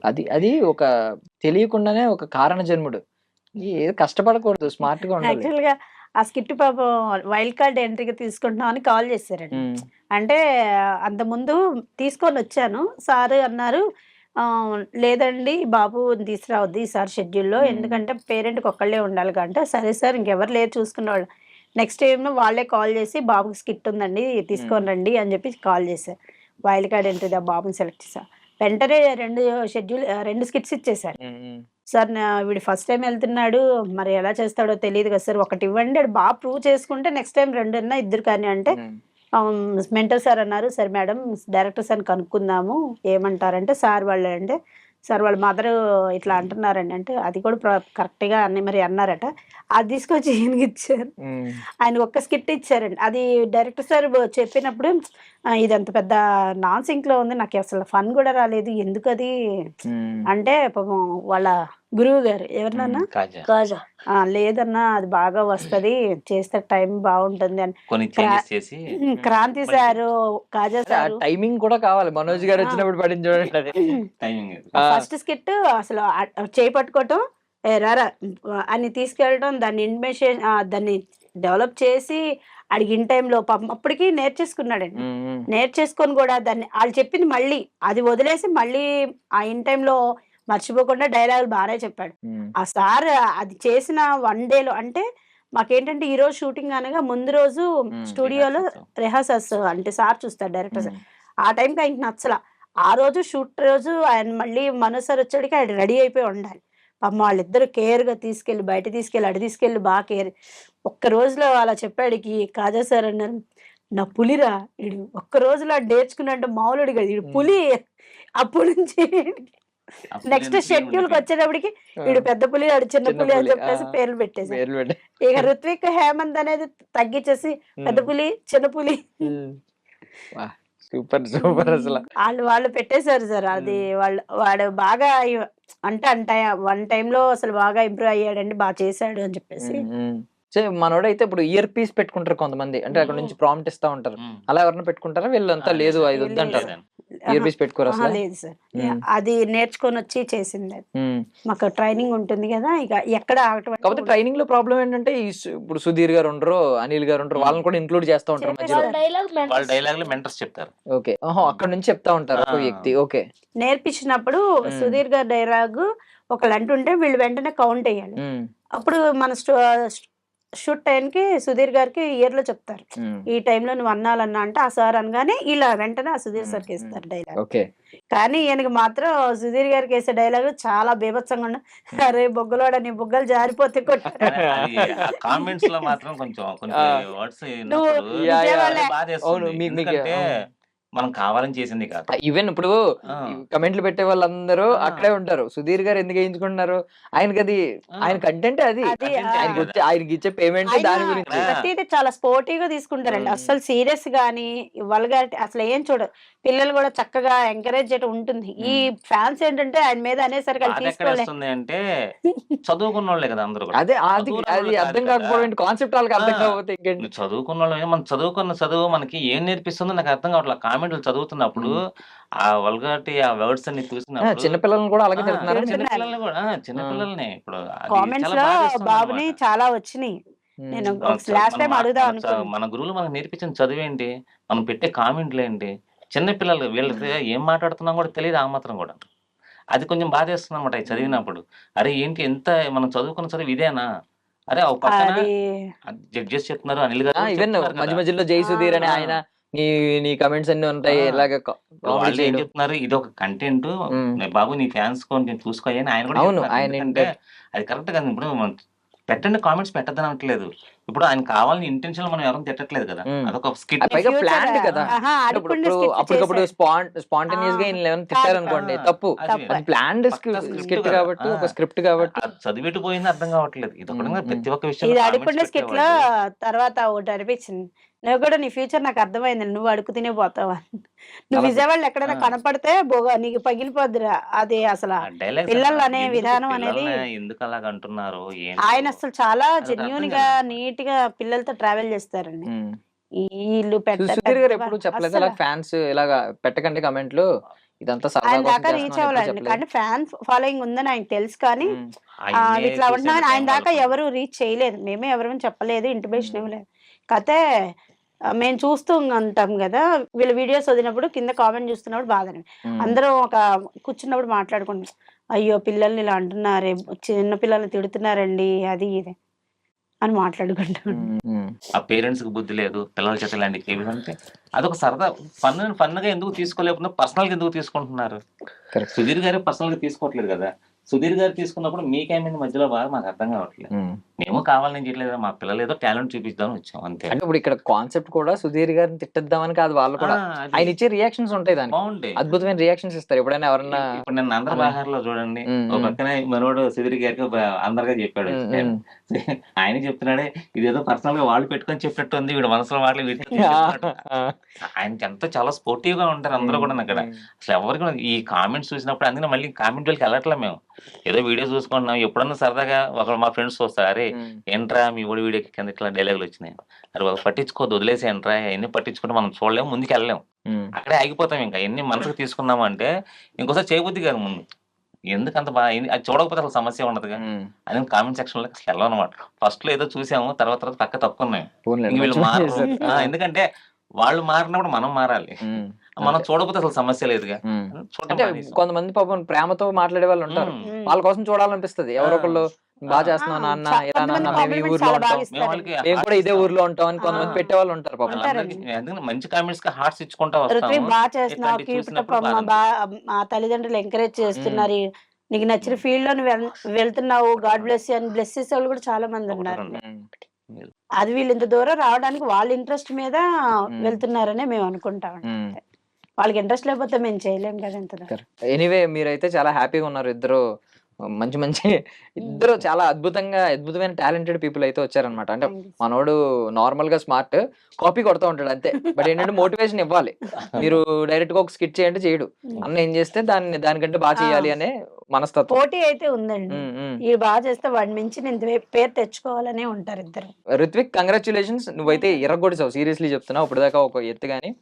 అది ఒక తెలియకుండానే ఒక కారణ జన్ముడు. ఏదో కష్టపడకూడదు, స్మార్ట్ గా ఉండాలి. యాక్చువల్ గా ఆ స్కిట్ పాపం వైల్డ్ కార్డ్ ఎంట్రీగా తీసుకుంటున్నాం అని కాల్ చేశారండి. అంటే అంత ముందు తీసుకొని వచ్చాను, సార్ అన్నారు లేదండి బాబు తీసుకురావద్దు ఈసారి షెడ్యూల్లో, ఎందుకంటే పేరెంట్కి ఒక్కళ్ళే ఉండాలి కంటే. సరే సార్ ఇంకెవరు లేరు చూసుకునే వాళ్ళు. నెక్స్ట్ టైం వాళ్ళే కాల్ చేసి బాబుకి స్కిట్ ఉందండి తీసుకొని రండి అని చెప్పి కాల్ చేశారు. వైల్డ్ కార్డ్ ఎంట్రీ బాబుని సెలెక్ట్ చేశారు. వెంటనే 2 స్కిట్స్ ఇచ్చేసారు. సార్ వీడు ఫస్ట్ టైం వెళ్తున్నాడు, మరి ఎలా చేస్తాడో తెలియదు కదా సార్, ఒకటి ఇవ్వండి, బాగా ప్రూవ్ చేసుకుంటే నెక్స్ట్ టైం 2 అన్నా 2 కానీ అంటే మెంటర్ సార్ అన్నారు. సరే మేడం డైరెక్టర్ సార్ని కనుక్కుందాము ఏమంటారంటే, సార్ వాళ్ళ మదర్ ఇట్లా అంటున్నారండి అంటే, అది కూడా కరెక్ట్గా అన్ని మరి అన్నారట. అది తీసుకొచ్చి ఈయనకి ఇచ్చారు. ఆయన ఒక్క స్కిట్ ఇచ్చారండి. అది డైరెక్టర్ సార్ చెప్పినప్పుడు ఇది అంత పెద్ద నాన్ సింక్ లో ఉంది, నాకు అసలు ఫన్ కూడా రాలేదు, ఎందుకు అది అంటే పాపం వాళ్ళ గురువు గారు ఎవరినన్నా కాజా లేదన్నా అది బాగా వస్తది చేస్తే టైం బాగుంటుంది అని క్రాంతి సారు కాజా సార్ టైమింగ్ కూడా కావాలి. మనోజ్ గారు వచ్చినప్పుడు పడింది చూడండి ఫస్ట్ స్కిట్ అసలు చేయి పట్టుకోవటం రారా అని తీసుకెళ్ళడం, దాన్ని ఇన్వెషన్ దాన్ని డెవలప్ చేసి అడిగి ఇన్ టైంలో అప్పటికి నేర్చేసుకున్నాడండి. నేర్చేసుకొని కూడా దాన్ని వాళ్ళు చెప్పింది మళ్ళీ అది వదిలేసి మళ్ళీ ఆ ఇన్ టైంలో మర్చిపోకుండా డైలాగులు బాగానే చెప్పాడు. ఆ సార్ అది చేసిన 1 డేలో అంటే మాకేంటంటే ఈ రోజు షూటింగ్ అనగా ముందు రోజు స్టూడియోలో రిహార్సల్స్ అంటే సార్ చూస్తారు డైరెక్టర్ సార్. ఆ టైంకి ఆయనకి నచ్చల. ఆ రోజు షూట్ రోజు ఆయన మళ్ళీ మనోజ్ సార్ వచ్చాడికి ఆయన రెడీ అయిపోయి ఉండాలి. పాపం వాళ్ళిద్దరు కేర్గా తీసుకెళ్ళి బయట తీసుకెళ్ళి అడి తీసుకెళ్ళి బాగా కేర్. ఒక్క రోజులో అలా చెప్పాడికి కాజా సార్ అన్నారు, నా పులిరా వీడు, ఒక్క రోజులో నేర్చుకున్నట్టు మామూలుడు కదా వీడు పులి. అప్పటి నుంచి నెక్స్ట్ షెడ్యూల్ కి వచ్చేటప్పటికి వీడు పెద్ద పులి వాడు చిన్న పులి అని చెప్పేసి పేర్లు పెట్టేసారు. ఇక ఋత్విక్ హేమంత్ అనేది తగ్గించేసి పెద్ద పులి చిన్న పులి సూపర్ సూపర్ అసలు వాళ్ళు పెట్టేశారు సార్. అది వాడు బాగా అంటే 1 టైంలో అసలు బాగా ఇంప్రూవ్ అయ్యాడండి, బాగా చేశాడు అని చెప్పేసి. మనోడైతే ఇప్పుడు ఇయర్ పీస్ పెట్టుకుంటారు కొంతమంది, అంటే అక్కడ నుంచి ప్రాంప్ట్ ఇస్తా ఉంటారు, అలా ఎవరైనా పెట్టుకుంటారా? వీళ్ళంతా లేదు అది వద్దంటారు, ఇయర్ పీస్ పెట్టుకోరు అసలు? లేదు సార్, అది నేర్చుకొని వచ్చి చేసింది. మాకు ట్రైనింగ్ ఉంటుంది కదా, ఇక ఎక్కడ కాకపోతే ట్రైనింగ్ లో ప్రాబ్లం ఏంటంటే ఇప్పుడు సుధీర్ గారు ఉండరు, అనిల్ గారు ఉండరు, వాళ్ళని కూడా ఇంక్లూడ్ చేస్తా ఉంటారు మధ్యలో. చెప్తారు. ఓకే, అక్కడ నుంచి చెప్తా ఉంటారు ఒక వ్యక్తి. ఓకే, నేర్పించినప్పుడు సుధీర్ గారు డైలాగ్ ఒకళ్ళు అంటుంటే వీళ్ళు వెంటనే కౌంట్ అయ్యాలి. అప్పుడు మన షూట్ టైంకి సుధీర్ గారికి ఇయర్ లో చెప్తారు, ఈ టైంలో నువ్వు అన్నాలన్నా అంటే ఆ సార్ అనగానే ఇలా వెంటనే ఆ సుధీర్ సార్కి వేస్తారు డైలాగ్. ఓకే. కానీ ఈయనకి మాత్రం సుధీర్ గారికి వేసే డైలాగ్ చాలా బీభత్సంగా ఉండ, అరే బొగ్గలోడ నీ బొగ్గలు జారిపోతే కొట్టారు. కామెంట్స్ లో మాత్రం కొంచెం కొన్ని వర్డ్స్ నువ్వు విజయవాడ అవును, మీకు మనం కావాలని చేసింది కాదు. ఈవెన్ ఇప్పుడు కమెంట్లు పెట్టే వాళ్ళందరూ అక్కడే ఉంటారు. సుధీర్ గారు ఎందుకు వేయించుకుంటున్నారు? ఆయనకి అది ఆయన కంటెంట్ అది, ఆయనకి ఇచ్చే పేమెంట్ దాని గురించి. ప్రతిదీ చాలా స్పోర్టివ్ గా తీసుకుంటారండి, అసలు సీరియస్ గానీ వల్గారిటీ అసలు ఏం చూడరు. పిల్లలు కూడా చక్కగా ఎంకరేజ్ చేయడం ఉంటుంది. ఈ ఫ్యాన్స్ ఏంటంటే ఆయన మీద అనేసరికి అది తీసుకోలేదు అంటే చదువుకున్న వాళ్ళే కదా అందరూ. అదే అది అర్థం కాకపోవడం, కాన్సెప్ట్ వాళ్ళకి అర్థం కాకపోతే ఇంకేంటి. చదువుకున్న వాళ్ళు, మనం చదువుకున్న చదువు మనకి ఏం నేర్పిస్తుందో నాకు అర్థం కావట్లేదు. కామెంట్లు చదువుతున్నప్పుడు ఆ వల్గారిటీ, ఆ వర్డ్స్ అన్ని చూసినప్పుడు చిన్నపిల్లలను కూడా అలాగే తిడుతున్నారు. చిన్నపిల్లల్ని కూడా, చిన్నపిల్లల్ని ఇప్పుడు కామెంట్స్ లో బాబుని చాలా వచ్చినాయి. నేను లాస్ట్ టైం అడుగుదాం అనుకున్నాను, మన గురువులు మనకు నేర్పించిన చదువేంటి, మనం పెట్టే కామెంట్లు ఏంటి, చిన్నపిల్లలు వీళ్ళకి ఏం మాట్లాడుతున్నాం కూడా తెలియదు ఆ మాత్రం కూడా. అది కొంచెం బాధేస్తుంది అనమాట చదివినప్పుడు. అరే ఏంటి ఎంత మనం చదువుకున్న చదువు ఇదేనా? అరే ఒక పక్కన జడ్జెస్ చెప్తున్నారు, అనిల్ గారు ఈవెన్ మధ్య మధ్యలో జై సుధీర్ అని ఆయన నీ కమెంట్స్ అన్ని ఉంటాయి ఇలాగ వాళ్ళు ఏం చెప్తున్నారు, ఇది ఒక కంటెంట్ బాబు నీ ఫ్యాన్స్ కొంచెం చూసుకోయని ఆయన కూడా. అవును, ఆయన అంటే అది కరెక్ట్ కాదు. ఇప్పుడు పెట్టండి, కామెంట్స్ పెట్టద్దని అనట్లేదు. ఇప్పుడు ఆయన కావాలని ఇంటెన్షన్ మనం ఎవరైనా తిట్టట్లేదు కదా, అదొక స్కిట్ పైగా ప్లాన్డ్ కదా. అప్పటికప్పుడు స్పాంటేనియస్ గా తిట్టారనుకోండి తప్పు, అది ప్లాన్డ్ స్కిట్ కాబట్టి, ఒక స్క్రిప్ట్ కాబట్టి. చదివిట్టు పోయింది అర్థం కావట్లేదు. ఇది ఒకటి ప్రతి ఒక్క విషయం. ఇది అడుగుండే స్కిట్ లో తర్వాత ఒకటి అనిపించింది, నువ్వు కూడా నీ ఫ్యూచర్ నాకు అర్థమైంది, నువ్వు అడుగు తినే పోతావా, నువ్వు విజయవాడలో ఎక్కడైనా కనపడితే నీకు పగిలిపోద్దిరా. అది అసలు పిల్లలు అనే విధానం అనేది ఎందుకు అలాగ అంటున్నారు. ఆయన అసలు చాలా జెన్యూన్ గా నీట్ గా పిల్లలతో ట్రావెల్ చేస్తారండి. వీళ్ళు సుధీర్ గారు ఎప్పుడు చెప్పలేదు ఇలా ఫ్యాన్స్ ఇలాగా పెట్టకండి కమెంట్లు, ఇదంతా ఆయన దాకా రీచ్ అవ్వాలండి. కానీ ఫ్యాన్ ఫాలోయింగ్ ఉందని ఆయన తెలుసు, కానీ ఇట్లా ఉంటున్నామని ఆయన దాకా ఎవరు రీచ్ చేయలేదు. మేమే ఎవరు చెప్పలేదు, ఇంటిమేషన్ ఇవ్వలేదు. కతే మేము చూస్తూ ఉంటాం కదా, వీళ్ళ వీడియోస్ వదిలినప్పుడు కింద కామెంట్ చూస్తున్నప్పుడు బాధని అందరూ ఒక కూర్చున్నప్పుడు మాట్లాడుకుంటాం, అయ్యో పిల్లల్ని ఇలా అంటున్నారే, చిన్న పిల్లల్ని తిడుతున్నారండి అది ఇది అని మాట్లాడుకుంటాం. ఆ పేరెంట్స్ కి బుద్ధి లేదు, పిల్లల చేత ఇలాంటి అంటే అదొక సరదా ఫన్గా ఎందుకు తీసుకోలేకుండా పర్సనల్ గా ఎందుకు తీసుకుంటున్నారు? సుధీర్ గారు పర్సనల్ గా తీసుకోవట్లేదు కదా. సుధీర్ గారు తీసుకున్నప్పుడు మీకేమైంది మధ్యలో బాగా మాకు అర్థం కావట్లేదు. మేము కావాలని చేయట్లేదు, మా పిల్లలు ఏదో టాలెంట్ చూపిద్దామని వచ్చాం అంతే. అంటే ఇప్పుడు ఇక్కడ కాన్సెప్ట్ కూడా సుధీర్ గారిని తిట్టద్దామని కాదు, వాళ్ళు కూడా ఆయన ఇచ్చే రియాక్షన్స్ ఉంటాయి, దానికి బాగుంటాయి, అద్భుతమైన రియాక్షన్స్ ఇస్తారు. ఎప్పుడైనా ఎవరన్నా ఇప్పుడు నేను అందరి బహార్లో చూడండి, ఒక పక్కనే మనోడు సుధీర్ గారికి అందరిగా చెప్పాడు, ఆయన చెప్తున్నాడే ఇదేదో పర్సనల్ గా వాళ్ళు పెట్టుకొని చెప్పినట్టు ఉంది, వీడు మనసులో వాళ్ళు ఆయనకి ఎంతో చాలా స్పోర్టివ్ గా ఉంటారు అందరూ కూడా. అక్కడ అసలు ఎవరికి కూడా ఈ కామెంట్స్ చూసినప్పుడు అందుకని మళ్ళీ కామెంట్ వాళ్ళకి వెళ్ళట్లే, మేము ఏదో వీడియో చూసుకుంటున్నాం. ఎప్పుడన్నా సరదాగా ఒక మా ఫ్రెండ్స్ వస్తారు, అరే ఏంట్రా మీ ఓడి వీడియోకి కింద ఇట్లా డైలాగులు వచ్చినాయి, అరే పట్టించుకోవద్దు, వదిలేసి ఏంట్రా, ఎన్ని పట్టించుకుంటే మనం చూడలేము, ముందుకు వెళ్ళలేము, అక్కడే ఆగిపోతాం. ఇంకా ఎన్ని మనసుకు తీసుకున్నాము అంటే ఇంకోసారి చేయబుద్ధి కాదు ముందు, ఎందుకు అంత బాగా అది చూడకపోతే అసలు సమస్య ఉండదుగా అని కామెంట్ సెక్షన్ లో అసలు వెళ్ళవు అనమాట. ఫస్ట్ లో ఏదో చూసాము, తర్వాత పక్క తప్పుకున్నాయి, వీళ్ళు మారు. ఎందుకంటే వాళ్ళు మారినప్పుడు మనం మారాలి, మనం చూడకపోతే అసలు సమస్య లేదుగా. అంటే కొంతమంది పాపం ప్రేమతో మాట్లాడే వాళ్ళు ఉంటారు, వాళ్ళ కోసం చూడాలనిపిస్తుంది. ఎవరొకళ్ళు బాగా చేస్తున్నావు నాన్న, ఇలా నాన్న మేము ఈ ఊర్లో ఉంటాం, మేము కూడా ఇదే ఊర్లో ఉంటాం అని కొంతమంది పెట్టే వాళ్ళు ఉంటారు పాపం. మంచి కామెంట్స్ కి హార్ట్స్ ఇచ్చుకుంటా వస్తాం. బాగా చేస్తున్నావు, మా తల్లిదండ్రులు ఎంకరేజ్ చేస్తున్నారు, నీకు నచ్చిన ఫీల్డ్ లో వెళ్తున్నావు, గాడ్ బ్లెస్ అని బ్లెస్ చేసే వాళ్ళు కూడా చాలా మంది ఉన్నారు. అది వీళ్ళు ఇంత దూరం రావడానికి వాళ్ళ ఇంట్రెస్ట్ మీద వెళ్తున్నారనే మేము అనుకుంటాం. వాళ్ళకి ఇంట్రెస్ట్ లేకపోతే మేము చేయలేం కదా. ఎంత ఎనీవే మీరైతే చాలా హ్యాపీగా ఉన్నారు, ఇద్దరు మంచి ఇద్దరు చాలా అద్భుతమైన టాలెంటెడ్ పీపుల్ అయితే వచ్చారనమాట. అంటే మనోడు నార్మల్ గా స్మార్ట్ కాపీ కొడుతూ ఉంటాడు అంతే, బట్ ఏంటంటే మోటివేషన్ ఇవ్వాలి. మీరు డైరెక్ట్ గా ఒక స్కిట్ చేయండి చేయడు, అన్న ఏం చేస్తే దానికంటే బాగా చేయాలి అనే మనస్తత్వం. పోటీ అయితే ఉందండి, ఈ బాగా చేస్తే వాడి మించి నేను పేరు తెచ్చుకోవాలనే ఉంటారు ఇద్దరు. రిత్విక్ కంగ్రాచులేషన్స్, నువ్వైతే ఎర్రగొట్టేసావు, సీరియస్లీ చెప్తున్నావు. ఇప్పుడు దాకా ఒక ఎత్తు గానీ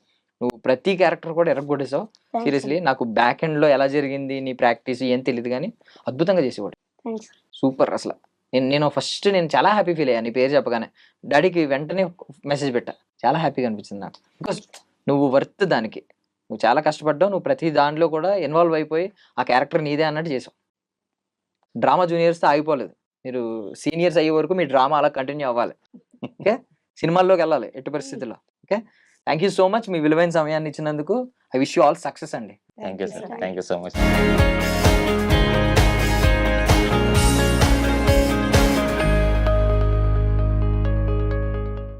నువ్వు ప్రతి క్యారెక్టర్ కూడా ఎర్రగొట్టేసావు. సీరియస్లీ నాకు బ్యాక్ ఎండ్ లో ఎలా జరిగింది నీ ప్రాక్టీస్ ఏం తెలియదు కానీ అద్భుతంగా చేసేవాడు, సూపర్. అసలు నేను చాలా హ్యాపీ ఫీల్ అయ్యా నీ పేరు చెప్పగానే. డాడీకి వెంటనే మెసేజ్ పెట్టా, చాలా హ్యాపీగా అనిపించింది నాకు. బికాస్ నువ్వు వర్త్ దానికి, నువ్వు చాలా కష్టపడ్డావు, నువ్వు ప్రతి దాంట్లో కూడా ఇన్వాల్వ్ అయిపోయి ఆ క్యారెక్టర్ నీదే అన్నట్టు చేసావు. డ్రామా జూనియర్స్తో ఆగిపోలేదు, మీరు సీనియర్స్ అయ్యే వరకు మీ డ్రామా అలా కంటిన్యూ అవ్వాలి. ఓకే, సినిమాల్లోకి వెళ్ళాలి ఎట్టి పరిస్థితుల్లో. Okay, thank you so much మీ విలువైన సమయాన్ని ఇచ్చినందుకు. I wish you all success అండి. Thank you sir, thank you so much.